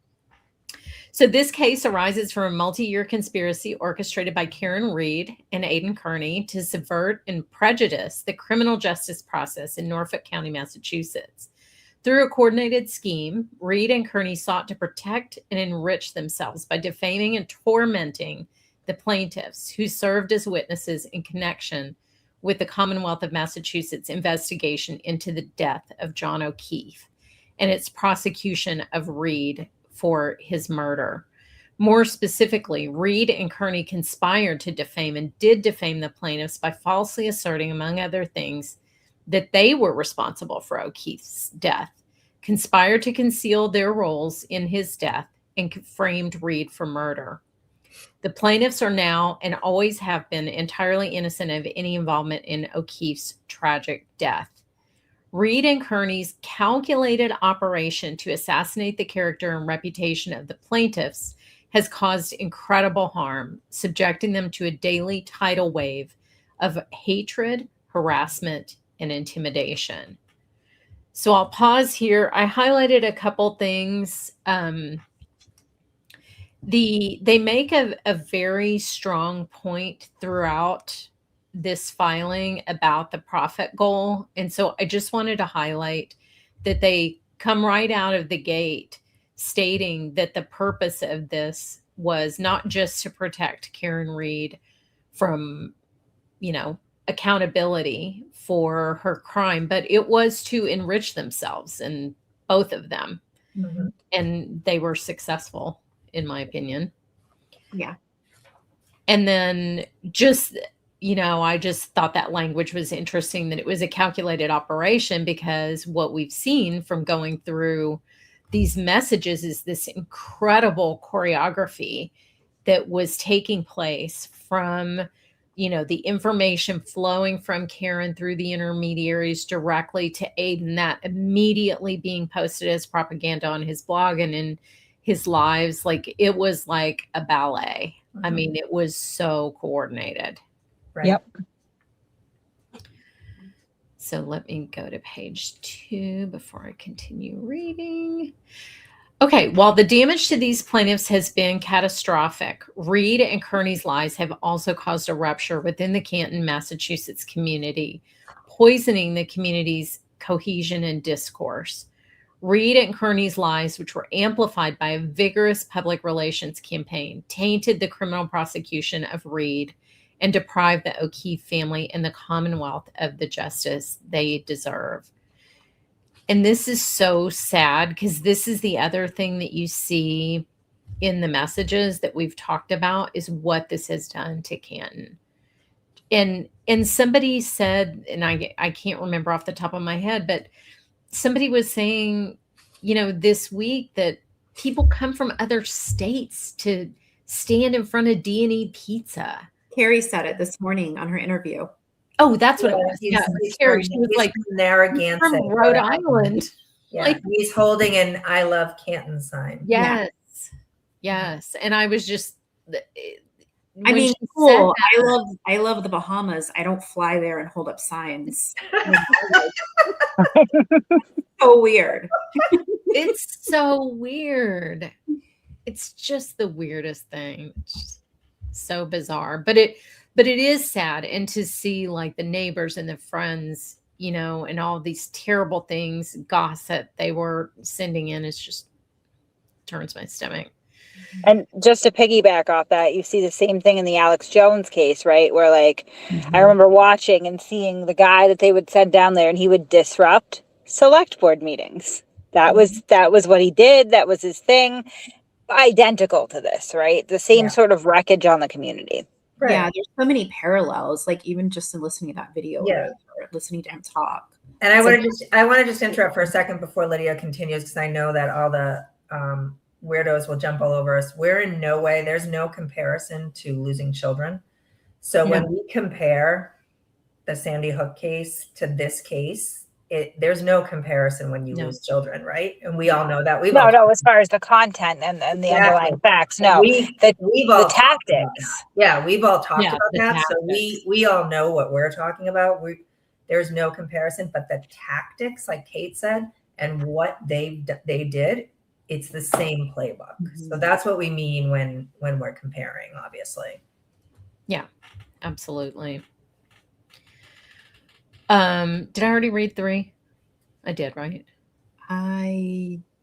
So this case arises from a multi-year conspiracy orchestrated by Karen Read and Aidan Kearney to subvert and prejudice the criminal justice process in Norfolk County, Massachusetts. Through a coordinated scheme, Read and Kearney sought to protect and enrich themselves by defaming and tormenting the plaintiffs who served as witnesses in connection with the Commonwealth of Massachusetts investigation into the death of John O'Keefe and its prosecution of Read for his murder. More specifically, Read and Kearney conspired to defame and did defame the plaintiffs by falsely asserting, among other things, that they were responsible for O'Keefe's death, conspired to conceal their roles in his death, and framed Read for murder. The plaintiffs are now and always have been entirely innocent of any involvement in O'Keefe's tragic death. Read and Kearney's calculated operation to assassinate the character and reputation of the plaintiffs has caused incredible harm, subjecting them to a daily tidal wave of hatred, harassment, and intimidation. So I'll pause here. I highlighted a couple things. They make a very strong point throughout this filing about the profit goal. And so I just wanted to highlight that they come right out of the gate stating that the purpose of this was not just to protect Karen Read from, accountability for her crime, but it was to enrich themselves, and both of them. Mm-hmm. And they were successful, in my opinion. Yeah. And then I just thought that language was interesting, that it was a calculated operation, because what we've seen from going through these messages is this incredible choreography that was taking place from, the information flowing from Karen through the intermediaries directly to Aidan, that immediately being posted as propaganda on his blog and in his lives. Like, it was like a ballet. Mm-hmm. I mean, it was so coordinated. Right? Yep. So let me go to page 2 before I continue reading. Okay, while the damage to these plaintiffs has been catastrophic, Read and Kearney's lies have also caused a rupture within the Canton, Massachusetts community, poisoning the community's cohesion and discourse. Read and Kearney's lies, which were amplified by a vigorous public relations campaign, tainted the criminal prosecution of Read and deprived the O'Keefe family and the Commonwealth of the justice they deserve. And this is so sad, because this is the other thing that you see in the messages that we've talked about, is what this has done to Canton. And somebody said, and I can't remember off the top of my head, but somebody was saying, this week, that people come from other states to stand in front of D&E Pizza. Carrie said it this morning on her interview. Oh, that's what it was. Yeah, Carrie. She was like, Narragansett, from Rhode Island. Yeah, Like, he's holding an "I love Canton" sign. yes, yes. And I was just, I mean, cool. I love the Bahamas. I don't fly there and hold up signs. So weird. It's so weird. It's just the weirdest thing. It's just so bizarre. But it is sad. And to see like the neighbors and the friends, and all these terrible things, gossip they were sending in, it's just turns my stomach. And just to piggyback off that, you see the same thing in the Alex Jones case, right? Where I remember watching and seeing the guy that they would send down there, and he would disrupt select board meetings. That was what he did. That was his thing. Identical to this, right? The same sort of wreckage on the community. Right. Yeah, there's so many parallels, like even just in listening to that video or listening to him talk. And I want to just interrupt for a second before Lydia continues, because I know that all the weirdos will jump all over us. We're in no way, there's no comparison to losing children. So when we compare the Sandy Hook case to this case, there's no comparison when you lose children, right? And we all know that. No, as far as the content and the underlying facts, the tactics. Yeah, we've all talked about that. Tactics. So we all know what we're talking about. There's no comparison, but the tactics, like Kate said, and what they did, it's the same playbook. Mm-hmm. So that's what we mean when we're comparing, obviously. Yeah, absolutely. Did I already read 3? I did, right?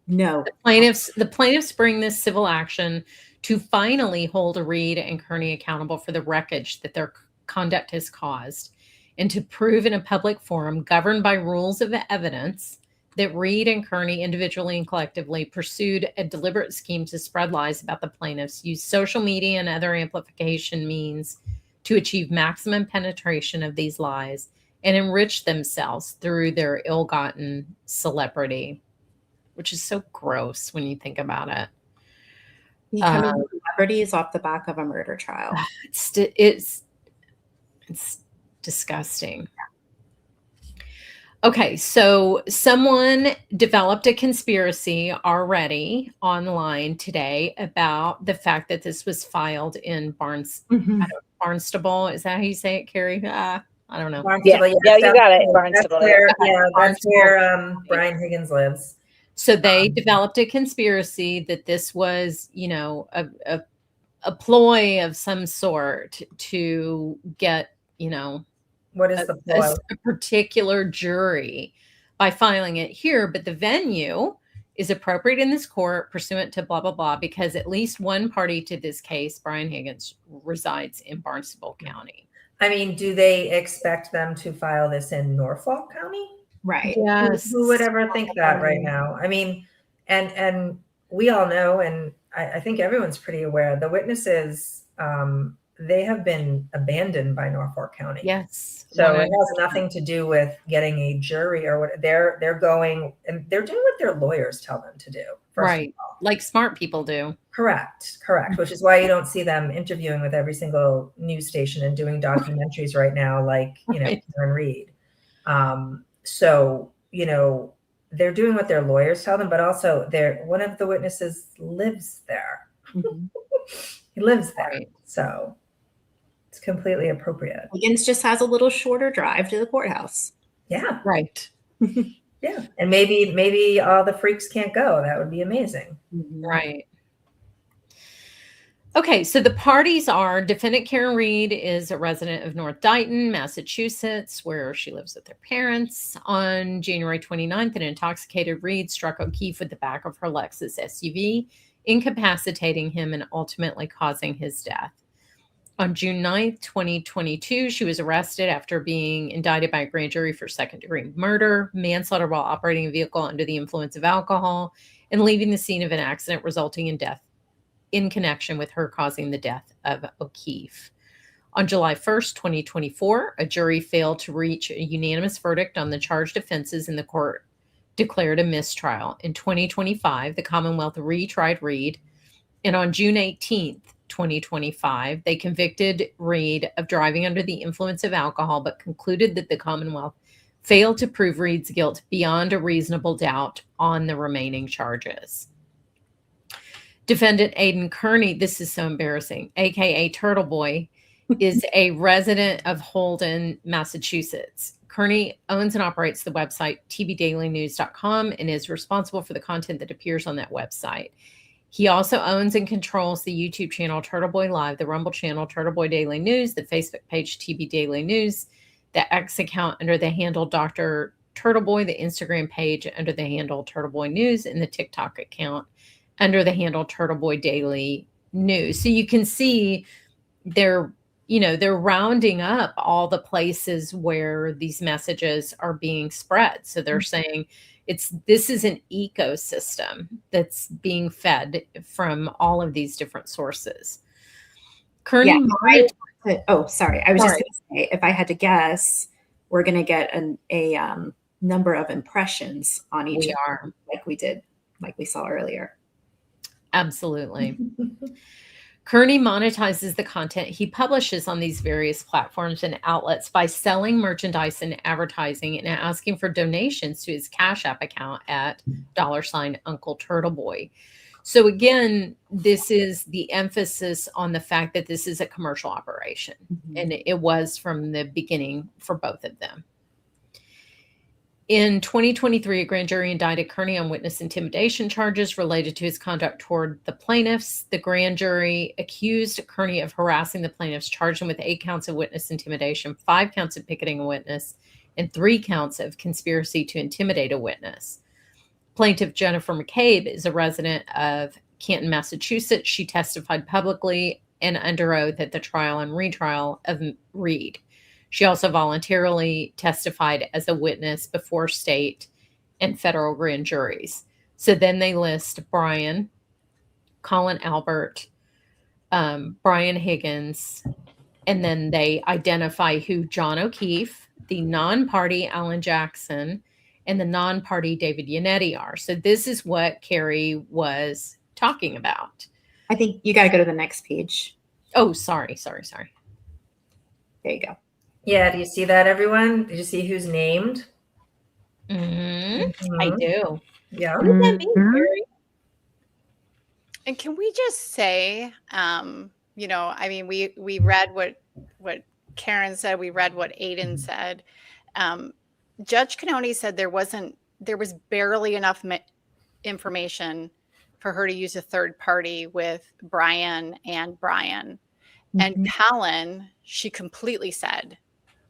No. The plaintiffs bring this civil action to finally hold Read and Kearney accountable for the wreckage that their conduct has caused, and to prove in a public forum governed by rules of evidence that Read and Kearney individually and collectively pursued a deliberate scheme to spread lies about the plaintiffs, use social media and other amplification means to achieve maximum penetration of these lies, and enrich themselves through their ill-gotten celebrity, which is so gross when you think about it. Becoming celebrities off the back of a murder trial. It's disgusting. Okay, so someone developed a conspiracy already online today about the fact that this was filed in Barnstable. Is that how you say it, Carrie? I don't know. Yeah, you got it. Barnstable. That's where Brian Higgins lives. So they developed a conspiracy that this was, a ploy of some sort to get, what is the ploy? A particular jury by filing it here, but the venue is appropriate in this court pursuant to blah, blah, blah, because at least one party to this case, Brian Higgins, resides in Barnstable County. I mean, do they expect them to file this in Norfolk County? Right. Yes. Who would ever think that right now? I mean, and we all know, and I think everyone's pretty aware, the witnesses, they have been abandoned by Norfolk County. Yes. So it has nothing to do with getting a jury or what. They're going and they're doing what their lawyers tell them to do. Right. Like smart people do. Correct. Which is why you don't see them interviewing with every single news station and doing documentaries right now, like, Karen Read. So, they're doing what their lawyers tell them, but also one of the witnesses lives there. Mm-hmm. He lives there. Right. So it's completely appropriate. Higgins just has a little shorter drive to the courthouse. Yeah. Right. Yeah. And maybe all the freaks can't go. That would be amazing. Right. Okay, so the parties are defendant Karen Read is a resident of North Dighton, Massachusetts, where she lives with her parents. On January 29th, an intoxicated Read struck O'Keefe with the back of her Lexus SUV, incapacitating him and ultimately causing his death. On June 9th, 2022, she was arrested after being indicted by a grand jury for second-degree murder, manslaughter while operating a vehicle under the influence of alcohol, and leaving the scene of an accident resulting in death in connection with her causing the death of O'Keefe. On July 1st, 2024, a jury failed to reach a unanimous verdict on the charged offenses and the court declared a mistrial. In 2025, the Commonwealth retried Read, and on June 18th, 2025, they convicted Read of driving under the influence of alcohol, but concluded that the Commonwealth failed to prove Read's guilt beyond a reasonable doubt on the remaining charges. Defendant Aidan Kearney, this is so embarrassing, aka Turtle Boy, is a resident of Holden, Massachusetts. Kearney owns and operates the website tbdailynews.com and is responsible for the content that appears on that website. He also owns and controls the YouTube channel Turtle Boy Live, the Rumble channel Turtle Boy Daily News, the Facebook page TB Daily News, the X account under the handle Dr. Turtle Boy, the Instagram page under the handle Turtle Boy News, and the TikTok account under the handle Turtle Boy Daily News. So you can see they're rounding up all the places where these messages are being spread. So they're saying this is an ecosystem that's being fed from all of these different sources. Kearney, sorry. I was just going to say, if I had to guess, we're going to get a number of impressions on each of them, like we saw earlier. Absolutely. Kearney monetizes the content he publishes on these various platforms and outlets by selling merchandise and advertising and asking for donations to his Cash App account at $Uncle Turtle Boy. So again, this is the emphasis on the fact that this is a commercial operation. Mm-hmm. And it was from the beginning for both of them. In 2023, a grand jury indicted Kearney on witness intimidation charges related to his conduct toward the plaintiffs. The grand jury accused Kearney of harassing the plaintiffs, charged him with 8 counts of witness intimidation, 5 counts of picketing a witness, and 3 counts of conspiracy to intimidate a witness. Plaintiff Jennifer McCabe is a resident of Canton, Massachusetts. She testified publicly and under oath at the trial and retrial of Read. She also voluntarily testified as a witness before state and federal grand juries. So then they list Brian, Colin Albert, Brian Higgins, and then they identify who John O'Keefe, the non-party Alan Jackson, and the non-party David Yannetti are. So this is what Carrie was talking about. I think you got to go to the next page. Oh, sorry. There you go. Yeah, do you see that, everyone? Did you see who's named? Mm-hmm. I do. Yeah. What does that mean, Carrie? And can we just say, we read what Karen said, we read what Aidan said. Judge Cannoni said there was barely enough information for her to use a third party with Brian. Mm-hmm. And Colin, she completely said,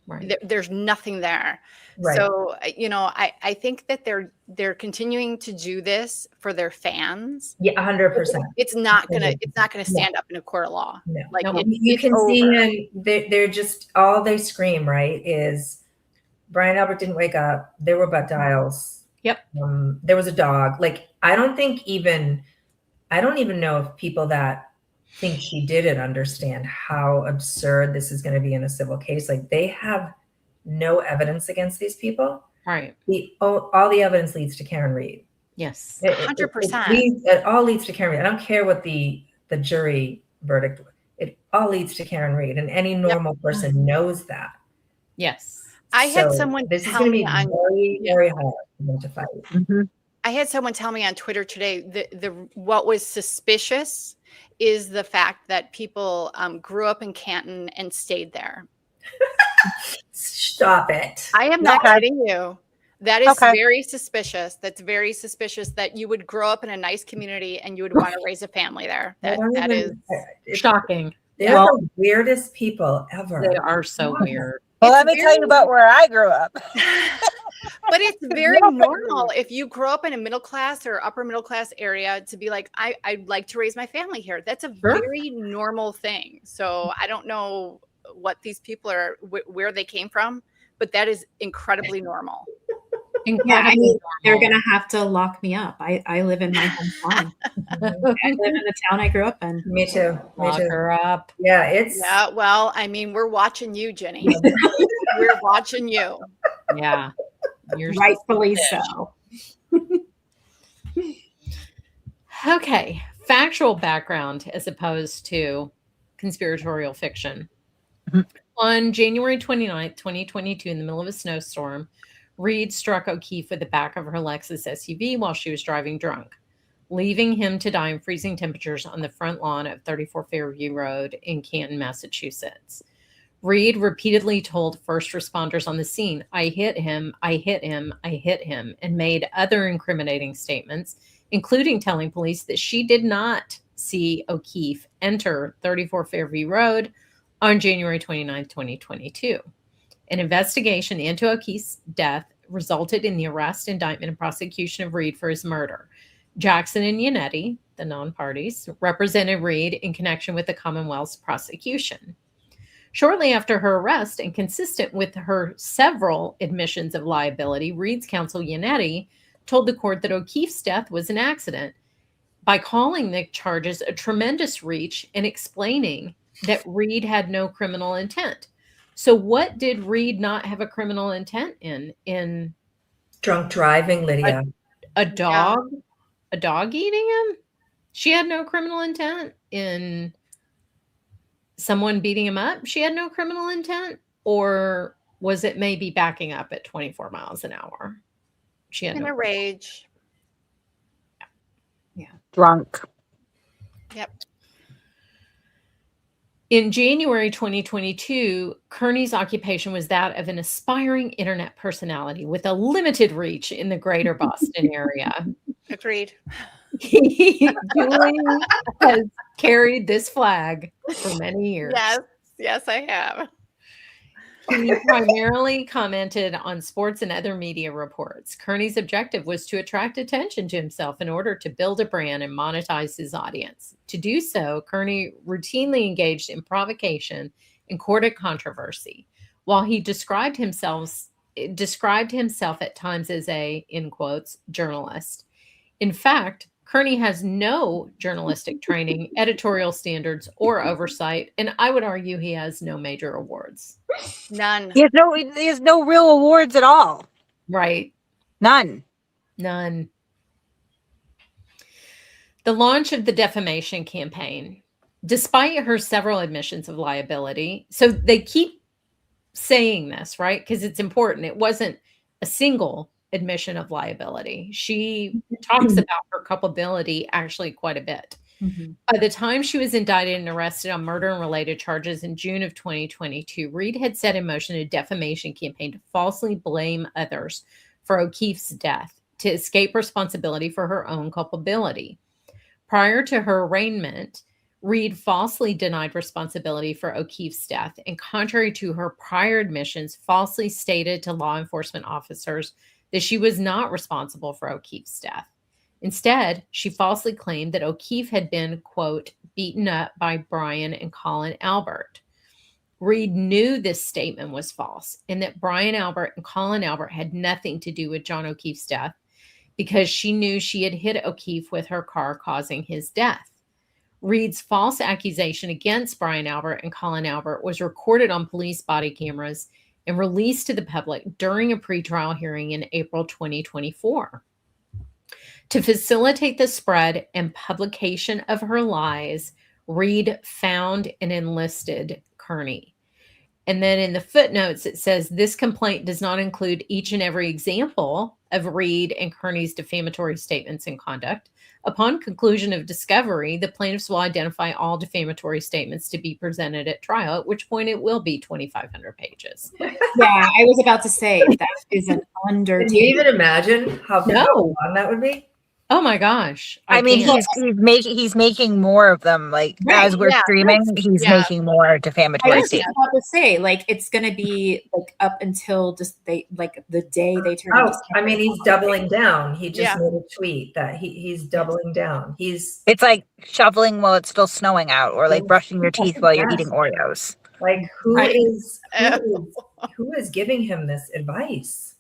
right. There's nothing there. Right. So, I think that they're continuing to do this for their fans. Yeah, 100%. It's not gonna stand up in a court of law. No. Like you can see, they're just all they scream, right, is Brian Albert didn't wake up. There were butt dials. Yep. There was a dog. Like I don't even know if people that think she did it understand how absurd this is going to be in a civil case. Like they have no evidence against these people. Right. All the evidence leads to Karen Read. Yes. 100%. It all leads to Karen Read. I don't care what the jury verdict was. It all leads to Karen Read, and any normal person knows that. Yes. I had someone tell me on very hard to fight. Mm-hmm. I had someone tell me on Twitter today that what was suspicious is the fact that people grew up in Canton and stayed there. Stop it. I am not kidding you. That is Okay. very suspicious. That's very suspicious that you would grow up in a nice community and you would want to raise a family there. That is Shocking. They're the weirdest people ever. They are so weird. Well, let me tell you about where I grew up. But it's very normal if you grow up in a middle class or upper middle class area to be like, I'd like to raise my family here. That's a very normal thing. So I don't know what these people are, where they came from, but that is incredibly normal. Yeah, I mean, they're gonna have to lock me up. I live in my hometown. I live in the town I grew up in. Me too. Lock her up. Yeah, it's Yeah, well, I mean, we're watching you, Jenny. We're watching you. Yeah. You're rightfully so. Okay. Factual background as opposed to conspiratorial fiction. On January 29th, 2022, in the middle of a snowstorm, Read struck O'Keefe with the back of her Lexus SUV while she was driving drunk, leaving him to die in freezing temperatures on the front lawn of 34 Fairview Road in Canton, Massachusetts. Read repeatedly told first responders on the scene, "I hit him, I hit him, I hit him," and made other incriminating statements, including telling police that she did not see O'Keefe enter 34 Fairview Road on January 29, 2022. An investigation into O'Keefe's death resulted in the arrest, indictment, and prosecution of Read for his murder. Jackson and Yannetti, the non-parties, represented Read in connection with the Commonwealth's prosecution. Shortly after her arrest, and consistent with her several admissions of liability, Read's counsel Yannetti told the court that O'Keefe's death was an accident by calling the charges a tremendous reach and explaining that Read had no criminal intent. So what did Read not have a criminal intent in? Drunk driving, Lydia. A dog? Yeah. A dog eating him? She had no criminal intent in someone beating him up. She had no criminal intent? Or was it maybe backing up at 24 miles an hour? She had in a rage. Yeah. Drunk. Yep. In January 2022, Kearney's occupation was that of an aspiring internet personality with a limited reach in the greater Boston area. Agreed. Julie has carried this flag for many years. Yes, I have. He primarily commented on sports and other media reports. Kearney's objective was to attract attention to himself in order to build a brand and monetize his audience. To do so, Kearney routinely engaged in provocation and courted controversy. While he described himself at times as a, in quotes, journalist. In fact, Kearney has no journalistic training, editorial standards, or oversight, and I would argue he has no major awards. None. He has no real awards at all. Right. None. The launch of the defamation campaign, despite her several admissions of liability, so they keep saying this, right? Because it's important. It wasn't a single admission of liability. She talks about her culpability actually quite a bit. Mm-hmm. By the time she was indicted and arrested on murder and related charges in June of 2022, Read had set in motion a defamation campaign to falsely blame others for O'Keefe's death to escape responsibility for her own culpability. Prior to her arraignment, Read falsely denied responsibility for O'Keefe's death and, contrary to her prior admissions, falsely stated to law enforcement officers that she was not responsible for O'Keefe's death. Instead, she falsely claimed that O'Keefe had been, quote, beaten up by Brian and Colin Albert. Read knew this statement was false and that Brian Albert and Colin Albert had nothing to do with John O'Keefe's death because she knew she had hit O'Keefe with her car, causing his death. Read's false accusation against Brian Albert and Colin Albert was recorded on police body cameras and released to the public during a pretrial hearing in April 2024. To facilitate the spread and publication of her lies, Read found and enlisted Kearney. And then in the footnotes, it says, this complaint does not include each and every example of Read and Kearney's defamatory statements and conduct, Upon conclusion of discovery, the plaintiffs will identify all defamatory statements to be presented at trial, at which point it will be 2,500 pages. Yeah, I was about to say that is an undertaking. Can you even imagine how long that would be? Oh my gosh. I mean, can't. he's making more of them. Like as we're streaming, he's making more defamatory I was just statements. about to say, like, it's going to be like up until just the day they turn. Oh, I mean, he's doubling down. He just made a tweet that he's doubling down. It's like shoveling while it's still snowing out, or like brushing your teeth while you're eating Oreos. Like who is giving him this advice?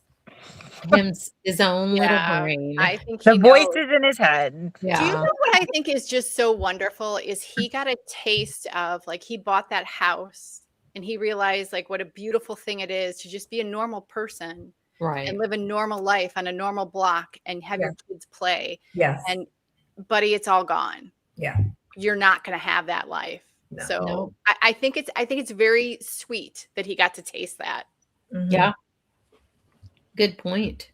His own little brain. I think the voice is in his head. Do you know what I think is just so wonderful is he got a taste of, like, he bought that house and he realized like what a beautiful thing it is to just be a normal person, right, and live a normal life on a normal block and have your kids play. Yes. And buddy, it's all gone. Yeah. You're not going to have that life. No. So No. I think it's very sweet that he got to taste that. Yeah. Good point.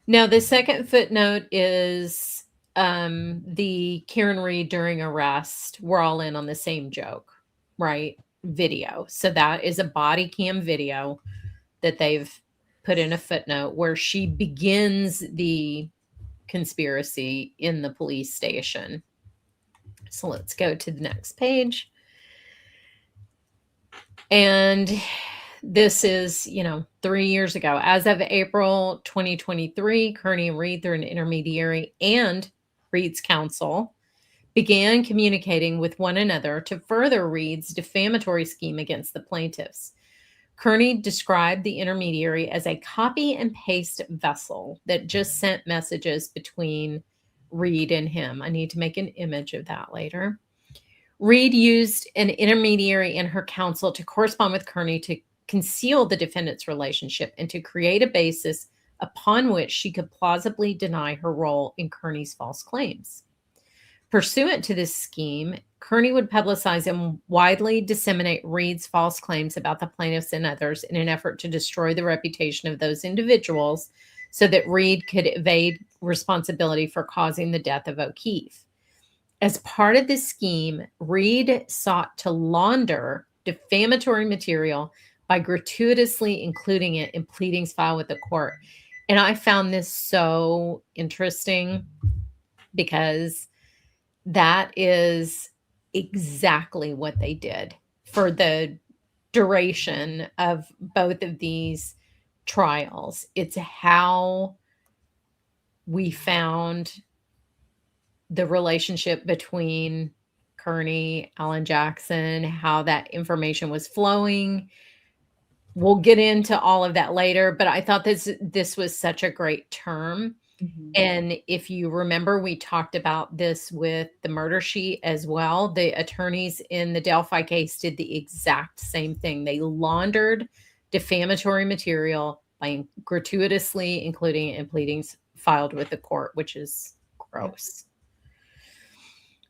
Now, the second footnote is the Karen Read during arrest. We're all in on the same joke, right? Video. So that is a body cam video that they've put in a footnote where she begins the conspiracy in the police station. So let's go to the next page. And this is, 3 years ago. As of April 2023, Kearney and Read, through an intermediary and Read's counsel, began communicating with one another to further Read's defamatory scheme against the plaintiffs. Kearney described the intermediary as a copy and paste vessel that just sent messages between Read and him. I need to make an image of that later. Read used an intermediary and her counsel to correspond with Kearney to conceal the defendant's relationship and to create a basis upon which she could plausibly deny her role in Kearney's false claims. Pursuant to this scheme, Kearney would publicize and widely disseminate Read's false claims about the plaintiffs and others in an effort to destroy the reputation of those individuals so that Read could evade responsibility for causing the death of O'Keefe. As part of this scheme, Read sought to launder defamatory material by gratuitously including it in pleadings filed with the court. And I found this so interesting because that is exactly what they did for the duration of both of these trials. It's how we found the relationship between Kearney, Alan Jackson, how that information was flowing. We'll get into all of that later, but I thought this was such a great term. Mm-hmm. And if you remember, we talked about this with the murder sheet as well. The attorneys in the Delphi case did the exact same thing. They laundered defamatory material by gratuitously including it in pleadings filed with the court, which is gross.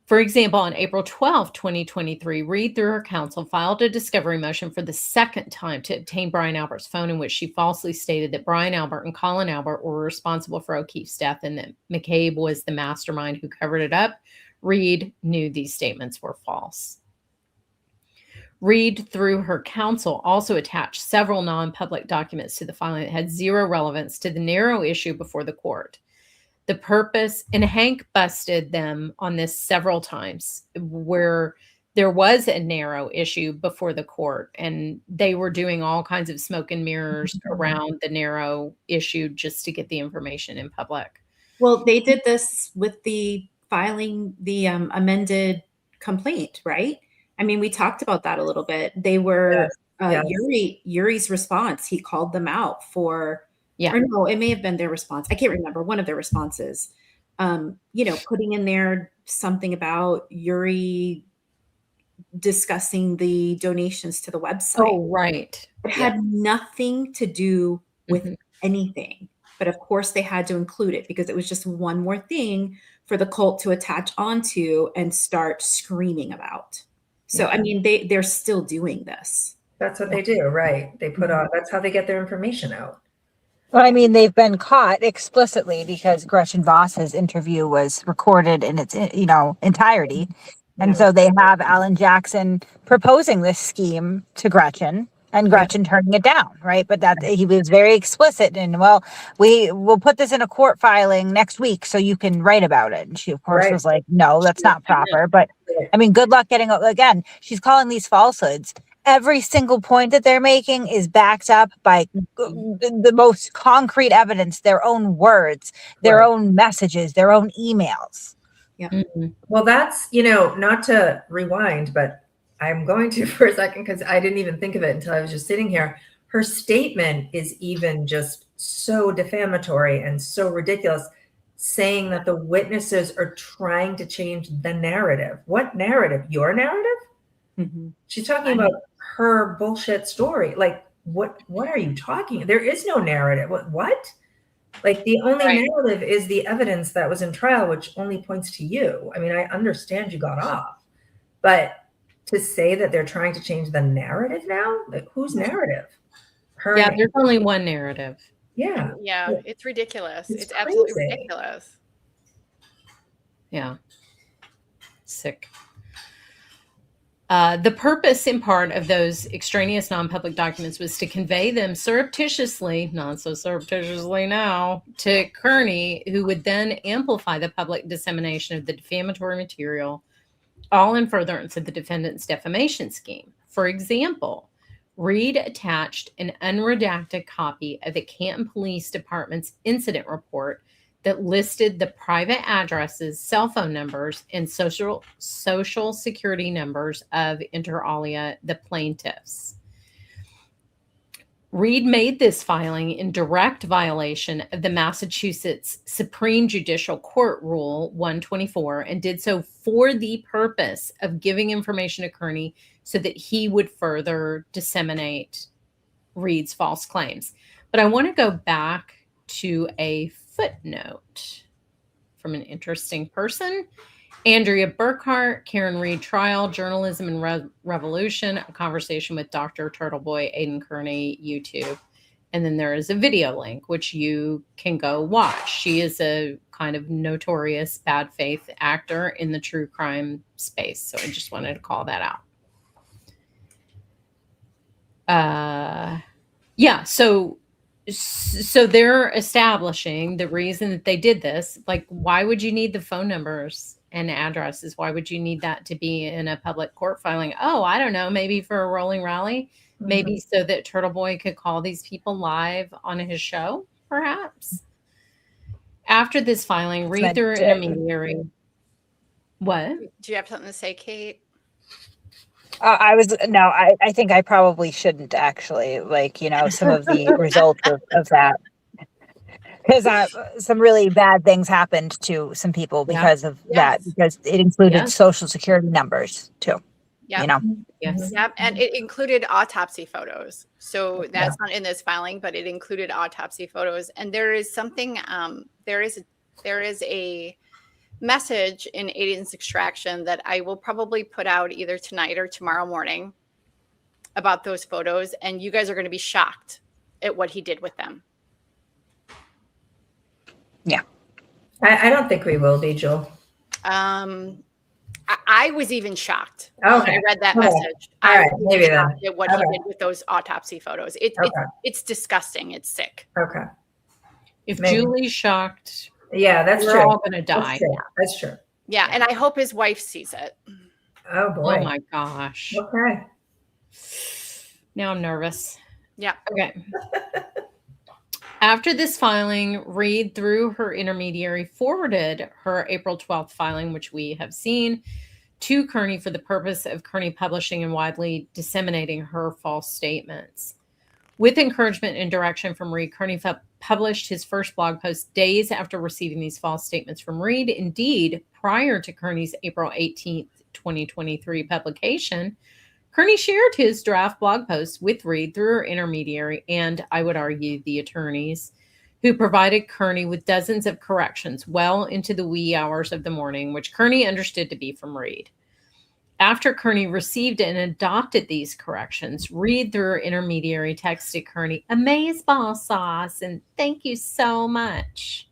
For example, on April 12, 2023, Read, through her counsel, filed a discovery motion for the second time to obtain Brian Albert's phone, in which she falsely stated that Brian Albert and Colin Albert were responsible for O'Keefe's death and that McCabe was the mastermind who covered it up. Read knew these statements were false. Read, through her counsel, also attached several non-public documents to the filing that had zero relevance to the narrow issue before the court. The purpose, and Hank busted them on this several times, where there was a narrow issue before the court and they were doing all kinds of smoke and mirrors around the narrow issue just to get the information in public. Well, they did this with the filing the amended complaint, right? I mean, we talked about that a little bit. They were Yuri's response. He called them out for. Yeah. Or no, it may have been their response. I can't remember. One of their responses, putting in there something about Yuri discussing the donations to the website. Oh, right. It had nothing to do with anything. But of course they had to include it because it was just one more thing for the cult to attach onto and start screaming about. So, I mean, they're still doing this. That's what they do, right? They put out, that's how they get their information out. Well, I mean, they've been caught explicitly because Gretchen Voss's interview was recorded in its, entirety. And so they have Alan Jackson proposing this scheme to Gretchen and Gretchen turning it down, right? But that he was very explicit and, well, we will put this in a court filing next week so you can write about it. And she, of course, was like, no, that's not proper. But I mean, good luck getting, again, she's calling these falsehoods. Every single point that they're making is backed up by the most concrete evidence, their own words, their own messages, their own emails. Yeah. Well, that's, not to rewind, but I'm going to for a second because I didn't even think of it until I was just sitting here. Her statement is even just so defamatory and so ridiculous, saying that the witnesses are trying to change the narrative. What narrative? Your narrative? Mm-hmm. She's talking about her bullshit story. Like, what are you talking? There is no narrative. What? Like, the only narrative is the evidence that was in trial, which only points to you. I mean, I understand you got off, but to say that they're trying to change the narrative now, like, whose narrative? Her Yeah, there's only one narrative. Yeah. Yeah, it's ridiculous. It's crazy. absolutely ridiculous. Yeah. Sick. The purpose, in part, of those extraneous non-public documents was to convey them surreptitiously, not so surreptitiously now, to Kearney, who would then amplify the public dissemination of the defamatory material, all in furtherance of the defendant's defamation scheme. For example, Read attached an unredacted copy of the Canton Police Department's incident report that listed the private addresses, cell phone numbers, and social security numbers of, inter alia, the plaintiffs. Read made this filing in direct violation of the Massachusetts Supreme Judicial Court Rule 124 and did so for the purpose of giving information to Kearney so that he would further disseminate Read's false claims. But I want to go back to a footnote from an interesting person. Andrea Burkhart, Karen Read Trial, Journalism and Revolution, a conversation with Dr. Turtleboy Aidan Kearney, YouTube. And then there is a video link, which you can go watch. She is a kind of notorious bad faith actor in the true crime space. So I just wanted to call that out. So they're establishing the reason that they did this. Like, why would you need the phone numbers and addresses? Why would you need that to be in a public court filing? Oh, I don't know. Maybe for a rolling rally, maybe so that Turtleboy could call these people live on his show, perhaps. After this filing, Read through intermediary. What? Do you have something to say, Kate? I think I probably shouldn't actually, some of the results of that. Because some really bad things happened to some people because of that, because it included social security numbers too. Yeah. Yes. Yep. And it included autopsy photos. So that's not in this filing, but it included autopsy photos. And there is something, there is a message in Aidan's extraction that I will probably put out either tonight or tomorrow morning about those photos. And you guys are going to be shocked at what he did with them. Yeah. I don't think we will be, Jewel. I was even shocked when I read that message. Maybe then. At what he did with those autopsy photos. It's disgusting. It's sick. Okay. If Julie's shocked, that's we're true. all going to die. That's true. Yeah, and I hope his wife sees it. Oh boy. Oh my gosh. Okay. Now I'm nervous. Yeah. Okay. After this filing, Read, through her intermediary, forwarded her April 12th filing, which we have seen, to Kearney for the purpose of Kearney publishing and widely disseminating her false statements. With encouragement and direction from Read, Kearney published his first blog post days after receiving these false statements from Read. Indeed, prior to Kearney's April 18th, 2023 publication, Kearney shared his draft blog post with Read through her intermediary and, I would argue, the attorneys, who provided Kearney with dozens of corrections well into the wee hours of the morning, which Kearney understood to be from Read. After Kearney received and adopted these corrections, Read, through her intermediary, texted Kearney, "Amazeballs sauce, and thank you so much."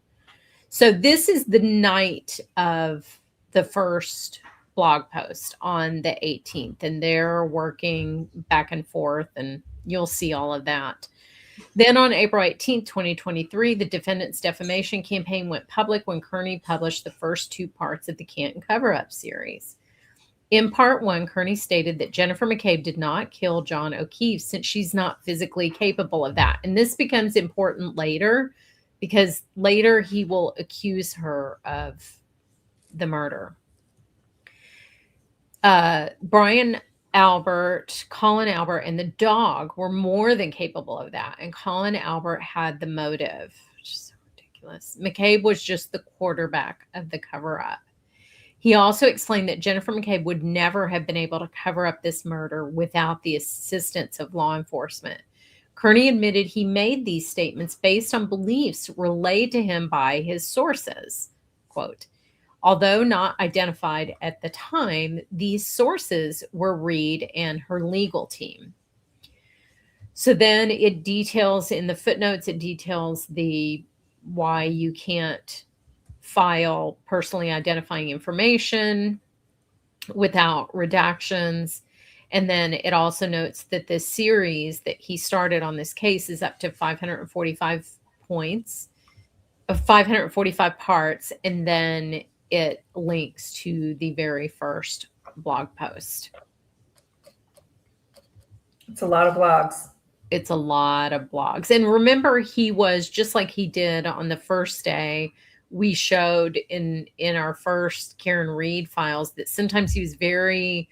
So this is the night of the first blog post on the 18th, and they're working back and forth, and you'll see all of that. Then on April 18th, 2023, the defendant's defamation campaign went public when Kearney published the first 2 parts of the Canton cover-up series. In part 1, Kearney stated that Jennifer McCabe did not kill John O'Keefe since she's not physically capable of that. And this becomes important later because later he will accuse her of the murder. Brian Albert, Colin Albert, and the dog were more than capable of that. And Colin Albert had the motive, which is so ridiculous. McCabe was just the quarterback of the cover-up. He also explained that Jennifer McCabe would never have been able to cover up this murder without the assistance of law enforcement. Kearney admitted he made these statements based on beliefs relayed to him by his sources. Quote, although not identified at the time, these sources were Read and her legal team. So then it details in the footnotes, it details the why you can't file personally identifying information without redactions. And then it also notes that the series that he started on this case is up to 545 points of 545 parts. And then it links to the very first blog post. It's a lot of blogs. It's a lot of blogs. And remember, he was just like he did on the first day. We showed in our first Karen Read files that sometimes he was very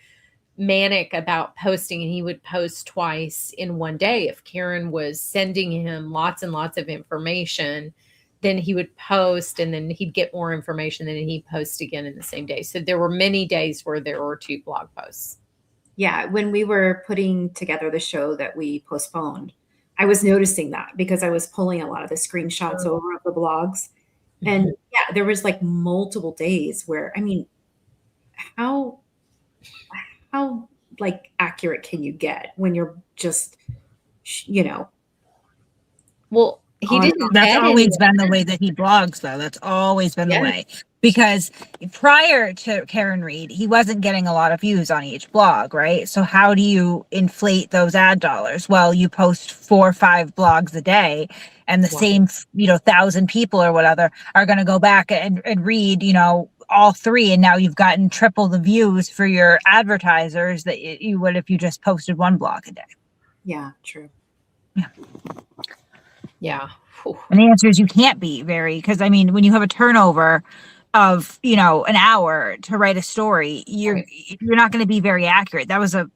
manic about posting, and he would post twice in one day. If Karen was sending him lots and lots of information, then he would post, and then he'd get more information, and then he'd post again in the same day. So there were many days where there were 2 blog posts. Yeah, when we were putting together the show that we postponed, I was noticing that because I was pulling a lot of the screenshots over of the blogs. And yeah, there was like multiple days where, I mean, how like accurate can you get when you're just, well, he didn't. That's always been the way that he blogs, though. That's always been the way. Because prior to Karen Read, he wasn't getting a lot of views on each blog, right? So how do you inflate those ad dollars? Well, you post 4 or 5 blogs a day, and the same, 1,000 people or whatever are going to go back and read, all 3. And now you've gotten triple the views for your advertisers that you would if you just posted 1 blog a day. Yeah, true. Yeah. Yeah. And the answer is you can't be because when you have a turnover of, an hour to write a story, you're not going to be very accurate. That was a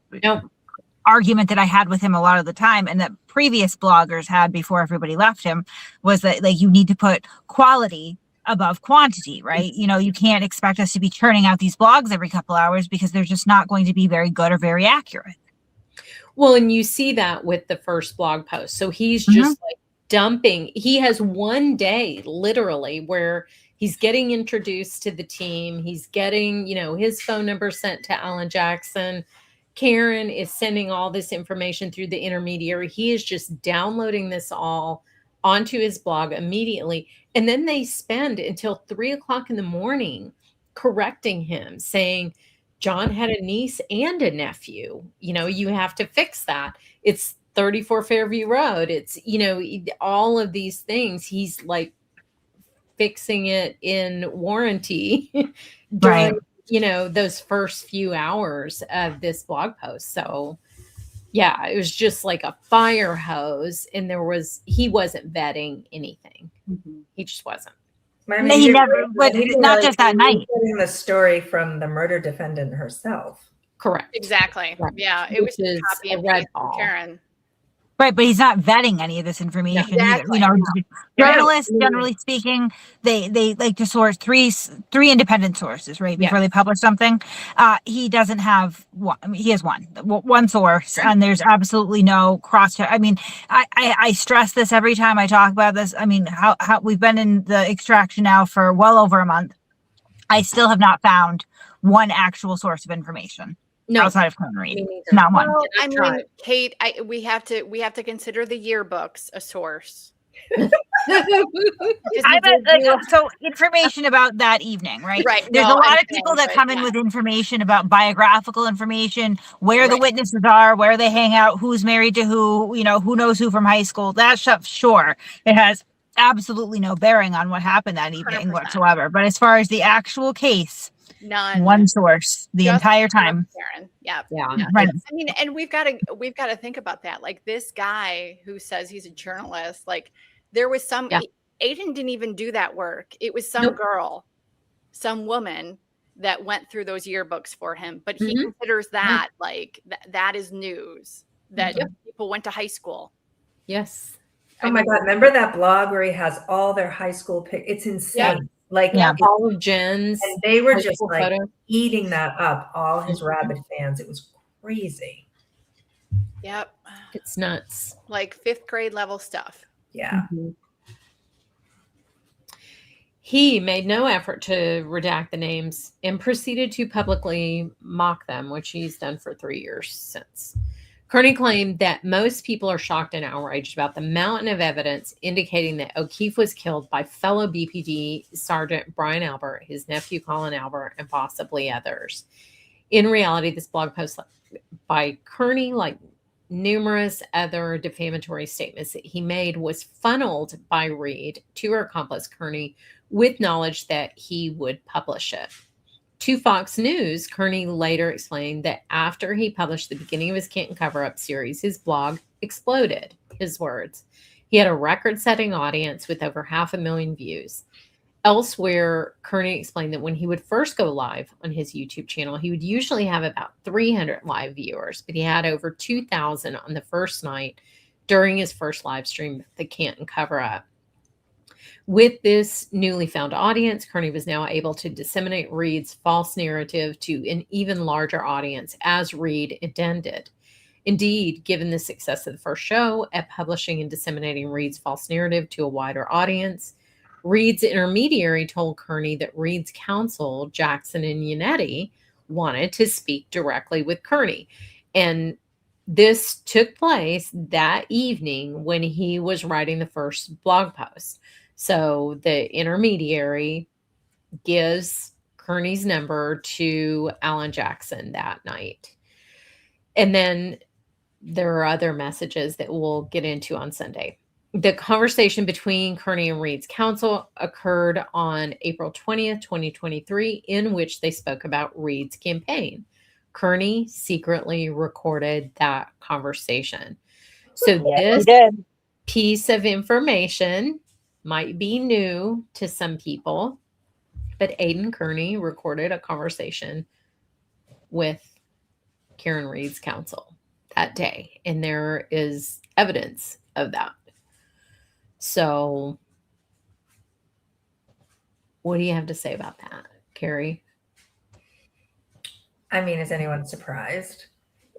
argument that I had with him a lot of the time, and that previous bloggers had before everybody left him, was that you need to put quality above quantity, right? You can't expect us to be churning out these blogs every couple hours because they're just not going to be very good or very accurate. Well, and you see that with the first blog post. So he's just dumping. He has one day literally where he's getting introduced to the team. He's getting, his phone number sent to Alan Jackson. Karen is sending all this information through the intermediary. He is just downloading this all onto his blog immediately. And then they spend until 3:00 in the morning correcting him, saying, John had a niece and a nephew. You have to fix that. It's 34 Fairview Road. It's, all of these things. He's like fixing it in warranty during, those first few hours of this blog post. So yeah, it was just like a fire hose, and he wasn't vetting anything. He just wasn't. He never, but not just that night. The story from the murder defendant herself. Correct. Exactly. Right. Yeah, it was a copy of red from Karen. Right, but he's not vetting any of this information either. Journalists, generally speaking, they like to source three independent sources, right, before they publish something. He doesn't have one. He has one source, and there's absolutely no cross. I stress this every time I talk about this. How we've been in the extraction now for well over a month. I still have not found one actual source of information. No. outside of Karen Read. Me neither. Not one. Well, I I've mean, tried. Kate, we have to consider the yearbooks a source. I bet, like, so information about that evening, right? Right. There's No, a lot I'm of people saying, that come in with information about biographical information, where the witnesses are, where they hang out, who's married to who, you know, who knows who from high school. That stuff, sure, it has absolutely no bearing on what happened that evening 100%. whatsoever. But as far as the actual case, None. one source the Just entire time. Karen. Yeah. Yeah. Right. I mean, and we've got to think about that. Like this guy who says he's a journalist, like there was some Aidan didn't even do that work. It was some girl, some woman that went through those yearbooks for him. But he considers that like that is news that people went to high school. Yes. Oh my God. Remember that blog where he has all their high school it's insane. Like all of Jen's. And they were high just school like photos. eating that up, all his rabid fans. It was crazy. Yep. It's nuts. Like 5th grade level stuff. Yeah. He made no effort to redact the names and proceeded to publicly mock them, which he's done for 3 years since. Kearney claimed that most people are shocked and outraged about the mountain of evidence indicating that O'Keefe was killed by fellow BPD Sergeant Brian Albert, his nephew Colin Albert, and possibly others. In reality, this blog post by Kearney, like numerous other defamatory statements that he made, was funneled by Read to her accomplice Kearney with knowledge that he would publish it. To Fox News, Kearney later explained that after he published the beginning of his Canton cover-up series, his blog exploded. His words. He had a record-setting audience with over 500,000 views. Elsewhere, Kearney explained that when he would first go live on his YouTube channel, he would usually have about 300 live viewers, but he had over 2,000 on the first night during his first live stream, the Canton cover-up. With this newly found audience, Kearney was now able to disseminate Read's false narrative to an even larger audience, as Read intended. Indeed, given the success of the first show at publishing and disseminating Read's false narrative to a wider audience, Read's intermediary told Kearney that Read's counsel, Jackson and Yannetti, wanted to speak directly with Kearney. And this took place that evening when he was writing the first blog post. So the intermediary gives Kearney's number to Alan Jackson that night. And then there are other messages that we'll get into on Sunday. The conversation between Kearney and Read's counsel occurred on April 20th, 2023, in which they spoke about Read's campaign. Kearney secretly recorded that conversation. So this piece of information might be new to some people, but Aidan Kearney recorded a conversation with Karen Read's counsel that day, and there is evidence of that. So what do you have to say about that, Carrie? I mean, is anyone surprised?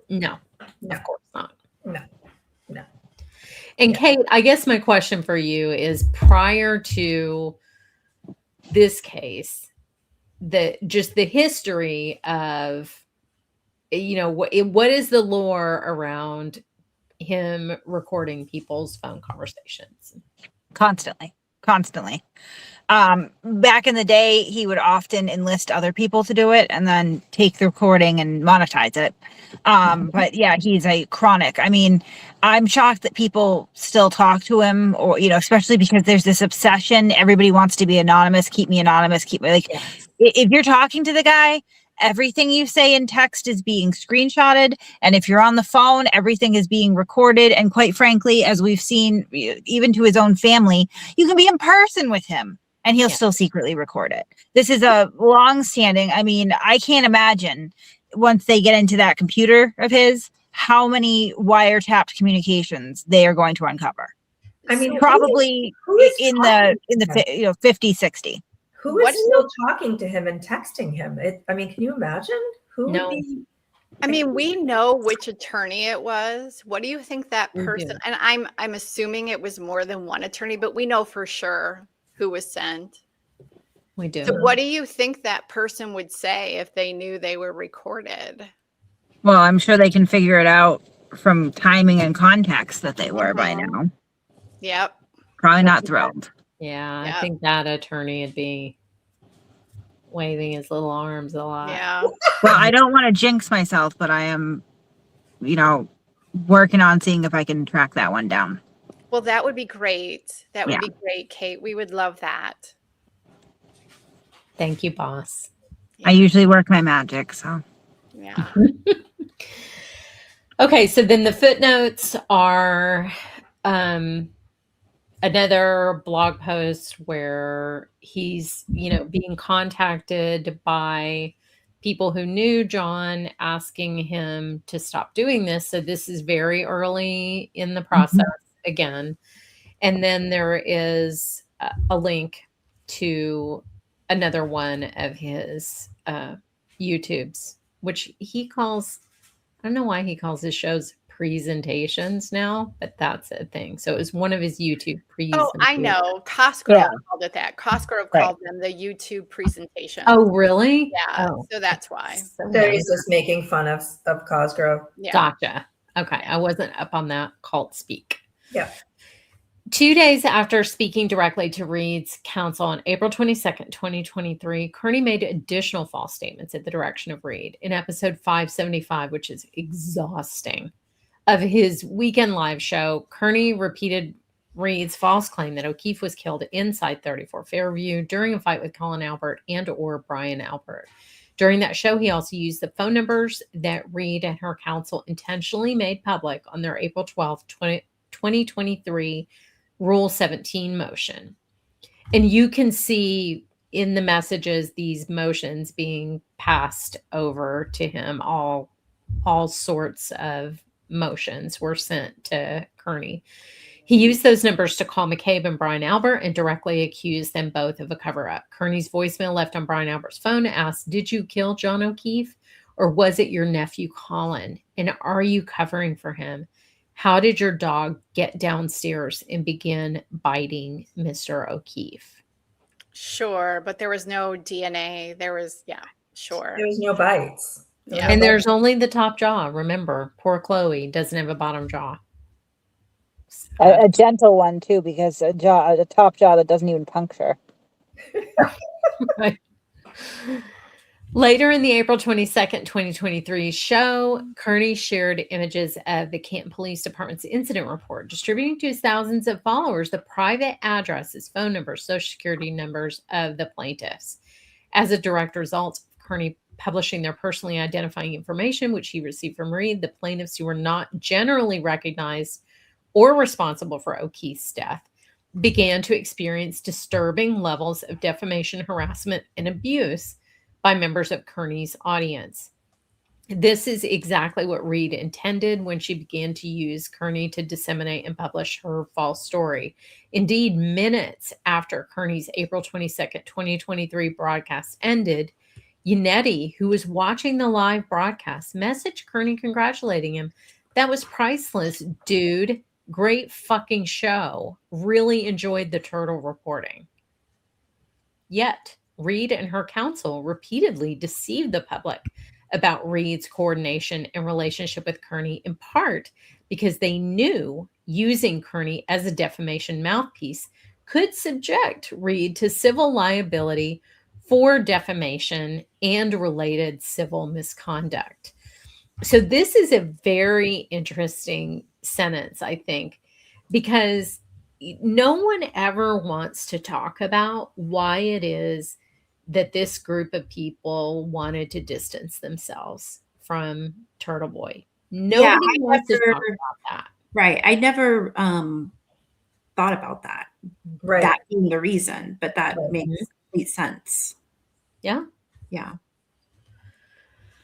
No, of course not. No. And Kate, I guess my question for you is, prior to this case, just the history of, what is the lore around him recording people's phone conversations? Constantly. Back in the day, he would often enlist other people to do it and then take the recording and monetize it. But yeah, he's a chronic. I mean, I'm shocked that people still talk to him, or, especially because there's this obsession. Everybody wants to be anonymous. Keep me anonymous. If you're talking to the guy, everything you say in text is being screenshotted. And if you're on the phone, everything is being recorded. And quite frankly, as we've seen, even to his own family, you can be in person with him and he'll still secretly record it. This is a long-standing, I mean, I can't imagine once they get into that computer of his, how many wiretapped communications they are going to uncover. I mean, probably in the 50, 60. Who is still talking to him and texting him? Can you imagine? Who would be? I mean, we know which attorney it was. What do you think that person? And I'm assuming it was more than one attorney, but we know for sure who was sent. We do. So what do you think that person would say if they knew they were recorded? Well, I'm sure they can figure it out from timing and context that they were by now. Yep. Probably not thrilled. Yeah, Yep. I think that attorney would be waving his little arms a lot. Yeah. Well, I don't want to jinx myself, but I am, working on seeing if I can track that one down. Well, that would be great. That would Yeah. be great, Kate. We would love that. Thank you, boss. I usually work my magic, so. Yeah. Okay, so then the footnotes are another blog post where he's, being contacted by people who knew John asking him to stop doing this. So this is very early in the process again. And then there is a link to another one of his YouTubes, which he calls, I don't know why he calls his shows presentations now, but that's a thing. So it was one of his YouTube presentations. Oh, I know. Cosgrove called it that. Cosgrove called them the YouTube presentation. Oh, really? Yeah. Oh. So that's why. So he's just making fun of Cosgrove. Yeah. Gotcha. Okay. I wasn't up on that cult speak. Yeah. 2 days after speaking directly to Read's counsel on April 22nd, 2023, Kearney made additional false statements at the direction of Read in episode 575, which is exhausting, of his weekend live show. Kearney repeated Read's false claim that O'Keefe was killed inside 34 Fairview during a fight with Colin Albert and or Brian Albert. During that show, he also used the phone numbers that Read and her counsel intentionally made public on their April 12th, 2023 Rule 17 motion. And you can see in the messages these motions being passed over to him. All sorts of motions were sent to Kearney. He used those numbers to call McCabe and Brian Albert and directly accused them both of a cover-up. Kearney's voicemail left on Brian Albert's phone asked, "Did you kill John O'Keefe? Or was it your nephew Colin? And are you covering for him? How did your dog get downstairs and begin biting Mr. O'Keefe?" Sure, but there was no DNA. There was, sure. There was no bites. Yeah. And there's only the top jaw. Remember, poor Chloe doesn't have a bottom jaw. A gentle one too, because a top jaw that doesn't even puncture. Right. Later in the April 22nd, 2023 show, Kearney shared images of the Canton Police Department's incident report, distributing to his thousands of followers the private addresses, phone numbers, social security numbers of the plaintiffs. As a direct result of Kearney publishing their personally identifying information, which he received from Read, the plaintiffs who were not generally recognized or responsible for O'Keefe's death began to experience disturbing levels of defamation, harassment, and abuse by members of Kearney's audience. This is exactly what Read intended when she began to use Kearney to disseminate and publish her false story. Indeed, minutes after Kearney's April 22nd, 2023 broadcast ended, Yannetti, who was watching the live broadcast, messaged Kearney congratulating him. "That was priceless, dude. Great fucking show. Really enjoyed the turtle reporting." Yet, Read and her counsel repeatedly deceived the public about Read's coordination and relationship with Kearney, in part because they knew using Kearney as a defamation mouthpiece could subject Read to civil liability for defamation and related civil misconduct. So this is a very interesting sentence, I think, because no one ever wants to talk about why it is that this group of people wanted to distance themselves from Turtle Boy. Nobody wants to talk about that. Right. I never thought about that. Right. That being the reason, but that makes complete sense. Yeah. Yeah.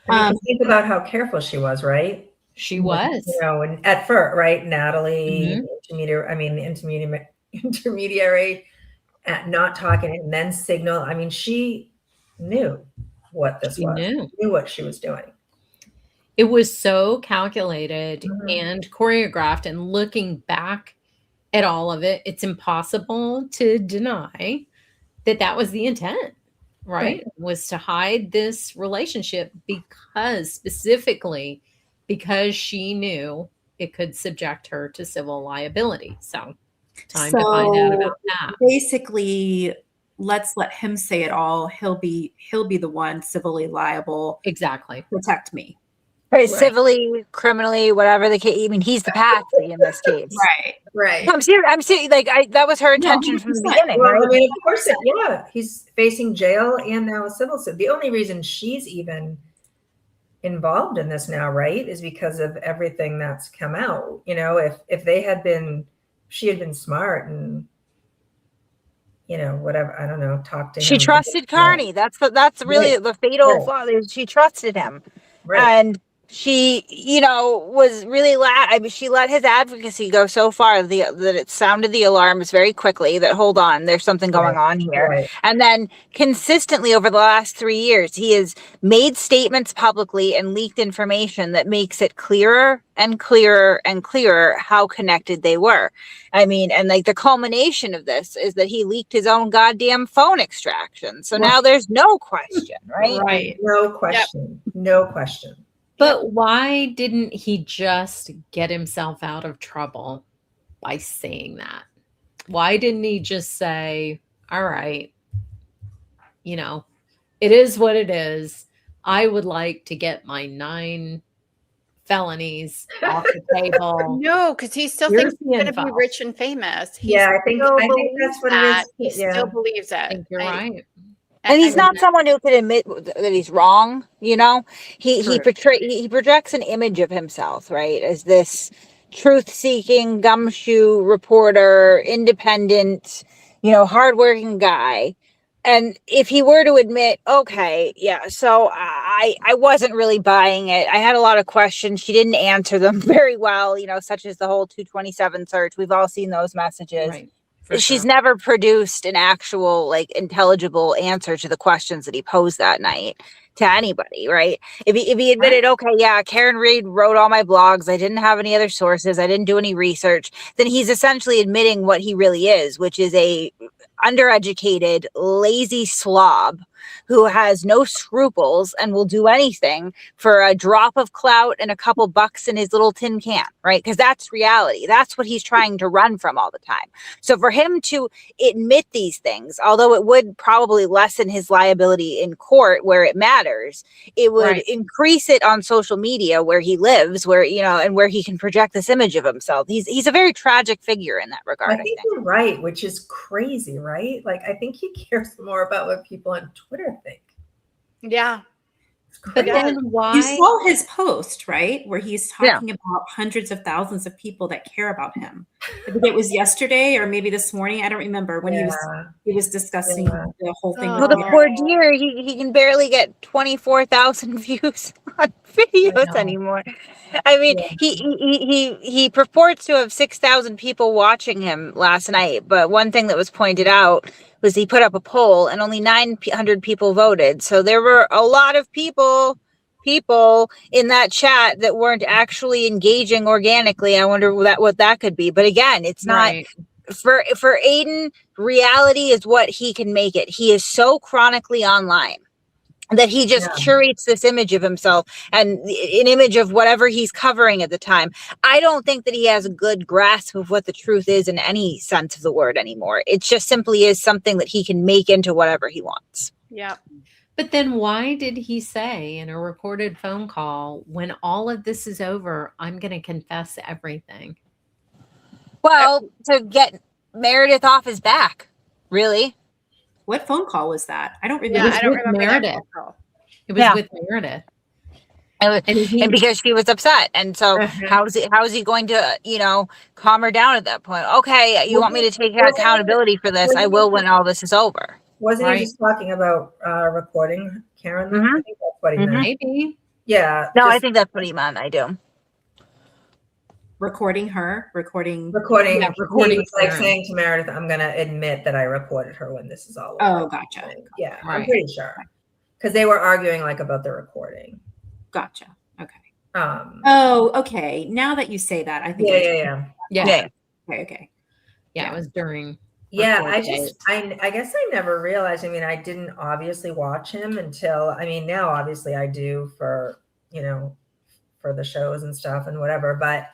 Think about how careful she was, right? She was. And at first, right? Natalie, the intermediary, at not talking, and then Signal. I mean, she knew what this was. Knew what she was doing. It was so calculated and choreographed. And looking back at all of it, it's impossible to deny that that was the intent. right? Was to hide this relationship specifically because she knew it could subject her to civil liability. So time to find out about that. Basically, let's let him say it all. He'll be the one civilly liable. Exactly. Protect me. Right, civilly, criminally, whatever the case. I mean, he's the patsy in this case. Right. I'm serious. Like, that was her intention from the beginning, Well, right? I mean, of course, he's facing jail and now a civil suit. The only reason she's even involved in this now, right, is because of everything that's come out. You know, if she had been smart and, you know, whatever, I don't know, talked to him. She trusted Kearney. That's really the fatal flaw. She trusted him, and she, you know, was really I mean, she let his advocacy go so far that it sounded the alarms very quickly that, hold on, there's something going on here. And then consistently over the last 3 years, he has made statements publicly and leaked information that makes it clearer and clearer and clearer how connected they were. I mean, and like the culmination of this is that he leaked his own goddamn phone extraction. So now there's no question, right? Right. No question. Yep. No question. But why didn't he just get himself out of trouble by saying that? Why didn't he just say, all right, you know, it is what it is. I would like to get my 9 felonies off the table. No, because he still thinks he's going to be rich and famous. I think that's what it is. He still believes it. I think you're right. And he's not someone who could admit that he's wrong, you know. He projects an image of himself, right, as this truth-seeking, gumshoe reporter, independent, you know, hardworking guy. And if he were to admit, okay, yeah, so I wasn't really buying it. I had a lot of questions. She didn't answer them very well, you know, such as the whole 227 search. We've all seen those messages. Right. She's never produced an actual, like, intelligible answer to the questions that he posed that night to anybody, right? If he admitted, okay, yeah, Karen Read wrote all my blogs, I didn't have any other sources, I didn't do any research, then he's essentially admitting what he really is, which is a undereducated, lazy slob who has no scruples and will do anything for a drop of clout and a couple bucks in his little tin can, right? Because that's reality. That's what he's trying to run from all the time. So for him to admit these things, although it would probably lessen his liability in court where it matters, it would increase it on social media where he lives, where, you know, and where he can project this image of himself. He's a very tragic figure in that regard. I think you're right, which is crazy, right? Like, I think he cares more about what people on Twitter think. Yeah. But then why? You saw his post, right? Where he's talking about hundreds of thousands of people that care about him. I think it was yesterday or maybe this morning. I don't remember when he was discussing the whole thing. Well, the poor dear, he can barely get 24,000 views on videos anymore. I mean, he purports to have 6,000 people watching him last night, but one thing that was pointed out was he put up a poll and only 900 people voted. So there were a lot of people in that chat that weren't actually engaging organically. I wonder what that could be. But again, it's not for Aidan. Reality is what he can make it. He is so chronically online that he just curates this image of himself and an image of whatever he's covering at the time. I don't think that he has a good grasp of what the truth is in any sense of the word anymore. It just simply is something that he can make into whatever he wants. Yeah. But then why did he say in a recorded phone call, when all of this is over, I'm going to confess everything? Well, to get Meredith off his back, really. What phone call was that? I don't remember. I don't remember Meredith. that phone call. It was with Meredith. And because she was upset. And so how is he going to, you know, calm her down at that point? Okay, you want me to take accountability for this? I will when all this is over. Wasn't he just talking about recording Karen? I think that's what he meant. Maybe. Yeah. No, I think that's what he meant. I do. Recording her, recording. Yeah, recording. He was like saying to Meredith, I'm going to admit that I recorded her when this is all over. Oh, gotcha. Yeah, I'm pretty sure. Because they were arguing like about the recording. Gotcha. Okay. Okay. Now that you say that, I think. Yeah. Okay. Okay. Yeah, it was during Yeah, court date. I guess I never realized. I mean, I didn't obviously watch him until, I mean, now obviously I do for, you know, for the shows and stuff and whatever, but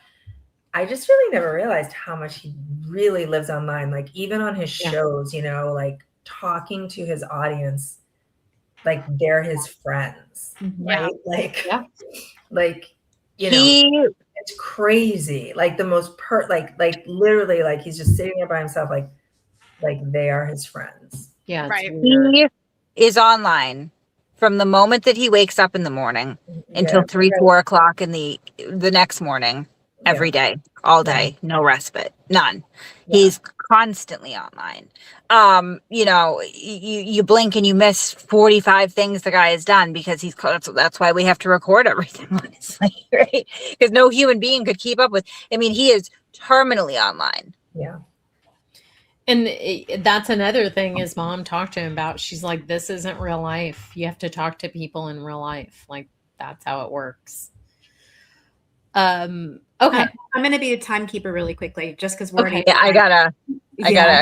I just really never realized how much he really lives online. Like even on his shows, you know, like talking to his audience, like they're his friends, right? Like, like, you know, it's crazy. Like the most like literally, like he's just sitting there by himself, like they are his friends. Yeah, Right. He is online from the moment that he wakes up in the morning until 3-4 o'clock in the next morning, every day, all day, no respite, none. He's constantly online. You know, you blink and you miss 45 things the guy has done because that's why we have to record everything, honestly, right? Because no human being could keep up with. I mean, he is terminally online. Yeah. And that's another thing his mom talked to him about. She's like, this isn't real life. You have to talk to people in real life. Like, that's how it works. Okay. I'm going to be a timekeeper really quickly, just because we're already. Yeah, I gotta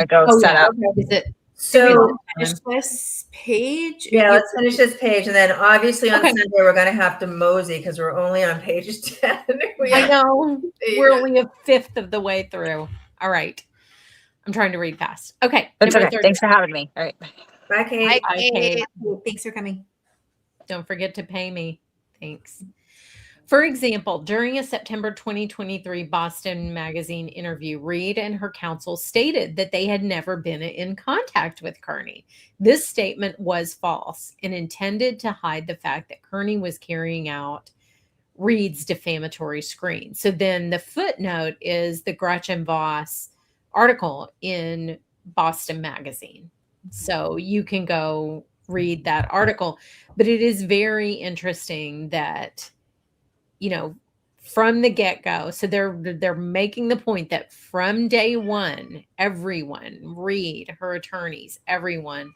go set up. Is it? So finish this page. Yeah, let's finish this page, and then obviously on Sunday we're going to have to mosey because we're only on page 10. I know. We're only a fifth of the way through. All right. I'm trying to read fast. Okay. That's okay. Thanks for having me. All right. Bye, Kate. Bye, Kate. Thanks for coming. Don't forget to pay me. Thanks. For example, during a September 2023 Boston Magazine interview, Read and her counsel stated that they had never been in contact with Kearney. This statement was false and intended to hide the fact that Kearney was carrying out Read's defamatory screen. So then the footnote is the Gretchen Voss article in Boston Magazine. So you can go read that article, but it is very interesting that, you know, from the get-go, so they're making the point that from day one, everyone, Read, her attorneys, everyone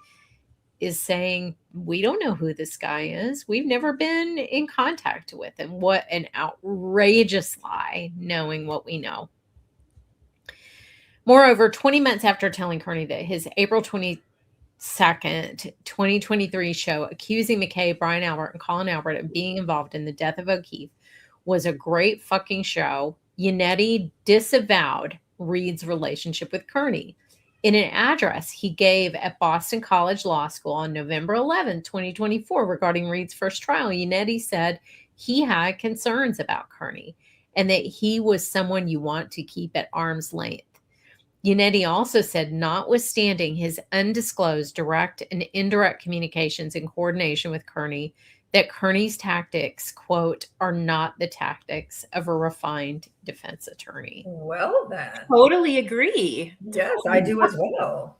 is saying, we don't know who this guy is. We've never been in contact with him. What an outrageous lie, knowing what we know. Moreover, 20 months after telling Kearney that his April 22nd, 2023 show accusing McCabe, Brian Albert, and Colin Albert of being involved in the death of O'Keefe was a great fucking show, Yannetti disavowed Read's relationship with Kearney. In an address he gave at Boston College Law School on November 11, 2024, regarding Read's first trial, Yannetti said he had concerns about Kearney and that he was someone you want to keep at arm's length. Yannetti also said, notwithstanding his undisclosed direct and indirect communications in coordination with Kearney, that Kearney's tactics, quote, are not the tactics of a refined defense attorney. Well, then. Totally agree. Yes, I do as well.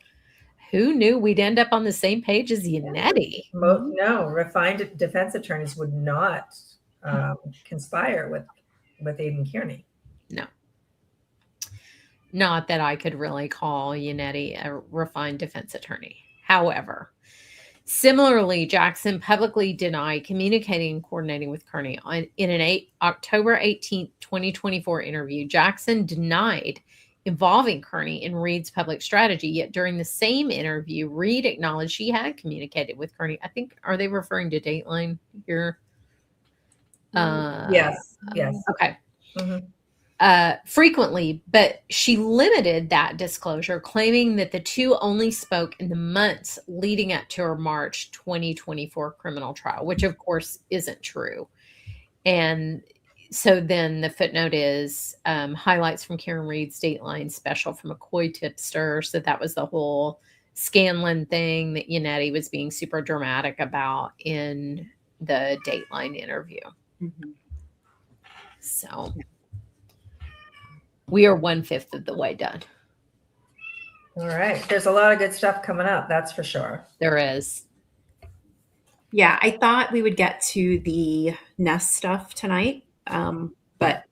Who knew we'd end up on the same page as Yannetti? No, refined defense attorneys would not conspire with Aidan Kearney. No. Not that I could really call Yannetti a refined defense attorney. However, similarly, Jackson publicly denied communicating and coordinating with Kearney. In an October 18, 2024 interview, Jackson denied involving Kearney in Read's public strategy. Yet during the same interview, Read acknowledged she had communicated with Kearney. I think, are they referring to Dateline here? Yes. Okay. Frequently, but she limited that disclosure, claiming that the two only spoke in the months leading up to her March 2024 criminal trial, which of course isn't true. And so then the footnote is highlights from Karen Read's Dateline special from McCoy tipster. So that was the whole Scanlon thing that Yannetti was being super dramatic about in the Dateline interview. Mm-hmm. So we are 1/5 of the way done. All right. There's a lot of good stuff coming up. That's for sure. There is. Yeah, I thought we would get to the Nest stuff tonight, but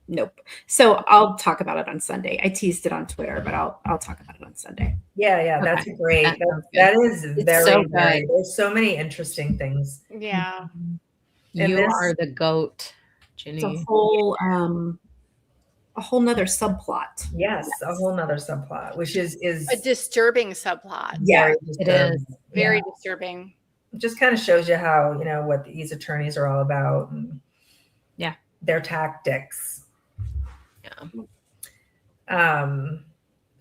nope. So I'll talk about it on Sunday. I teased it on Twitter, but I'll talk about it on Sunday. Yeah, that's great. That is very, so very. There's so many interesting things. Yeah. You are the goat, Ginny. It's a whole a whole nother subplot. Yes, a whole nother subplot, which is A disturbing subplot. very It disturbing. is. Very disturbing. It just kind of shows you how, what these attorneys are all about and their tactics.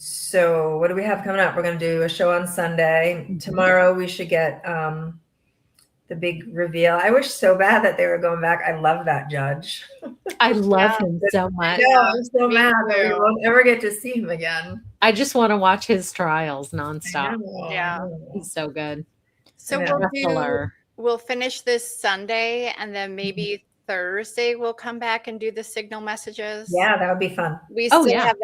So what do we have coming up? We're going to do a show on Sunday. Tomorrow we should get the big reveal. I wish so bad that they were going back. I love that judge. I love him so much. No, I'm so mad that we won't ever get to see him again. I just want to watch his trials nonstop. Yeah. He's so good. So we'll finish this Sunday, and then maybe Thursday we'll come back and do the signal messages. Yeah, that would be fun. We still have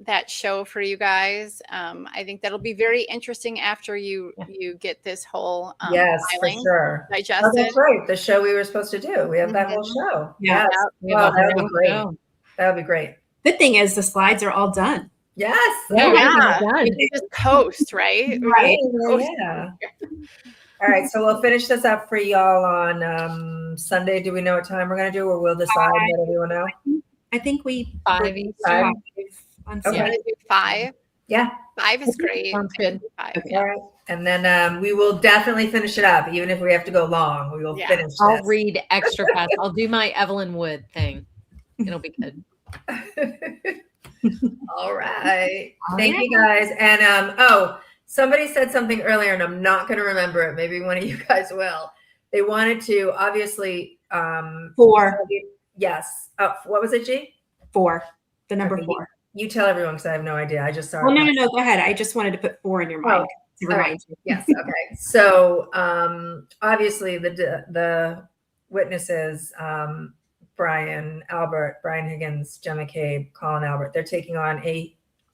that show for you guys. I think that'll be very interesting after you get this whole yes, filing for sure. digested. Oh, that's right. The show we were supposed to do. We have that whole show. Yeah. Yes. Wow, that would be great. That would be great. Good thing is the slides are all done. Yes. Yeah. You can just post, right? Right. Yeah. All right. So we'll finish this up for y'all on Sunday. Do we know what time we're going to do, or we'll decide? Let everyone know. I think we 5 Eastern. 5 on Okay. Sunday. Do 5. Yeah. 5 is great. Sounds good. 5, Okay. All right. And then we will definitely finish it up, even if we have to go long. We will finish I'll this. read extra fast. I'll do my Evelyn Wood thing. It'll be good. All right. Thank you guys. And somebody said something earlier, and I'm not going to remember it. Maybe one of you guys will. They wanted to obviously 4. Yes. What was it, G? 4. The number Okay, 4. You tell everyone because I have no idea. I just saw. Well, no. Go ahead. I just wanted to put 4 in your mind to remind you. Yes. Okay. So obviously the witnesses, Brian Higgins, Jem McCabe, Colin Albert, they're taking on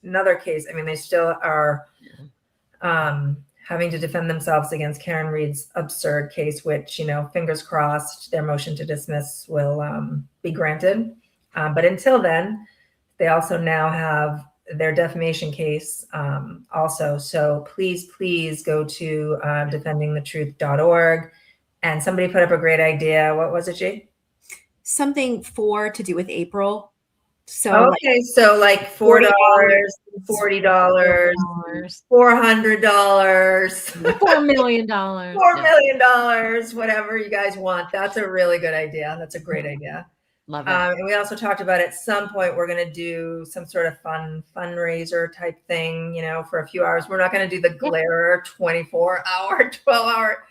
another case. I mean, they still are having to defend themselves against Karen Read's absurd case, which, fingers crossed, their motion to dismiss will be granted. But until then, they also now have their defamation case also. So please go to defendingthetruth.org. And somebody put up a great idea. What was it, G? Something 4 to do with April. So okay, so like $4, $40, $400, $4 million, $4 million, whatever you guys want. That's a really good idea. That's a great idea. Love it. And we also talked about at some point we're going to do some sort of fundraiser type thing, for a few hours. We're not going to do the glare 24-hour, 12-hour,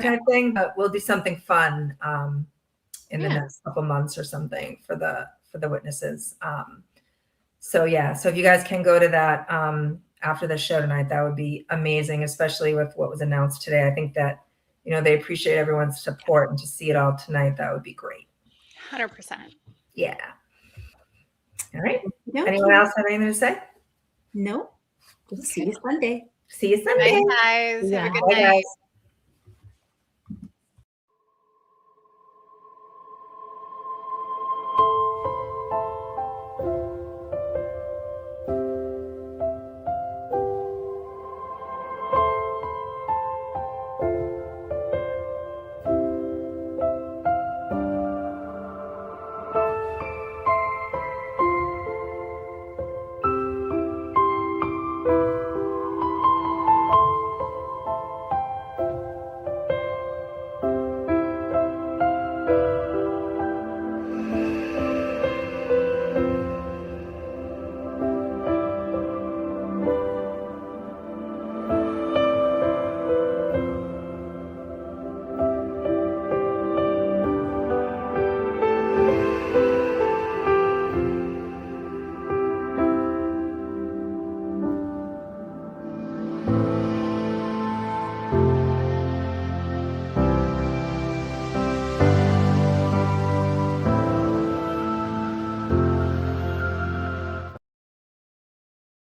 type thing, but we'll do something fun in the next couple months or something for the witnesses. So if you guys can go to that after the show tonight, that would be amazing, especially with what was announced today. I think that, they appreciate everyone's support, and to see it all tonight, that would be great. 100%. Yeah. All right. Anyone else have anything to say? No. See you Sunday. See you Sunday. Bye, guys. Have a good Bye, night. guys.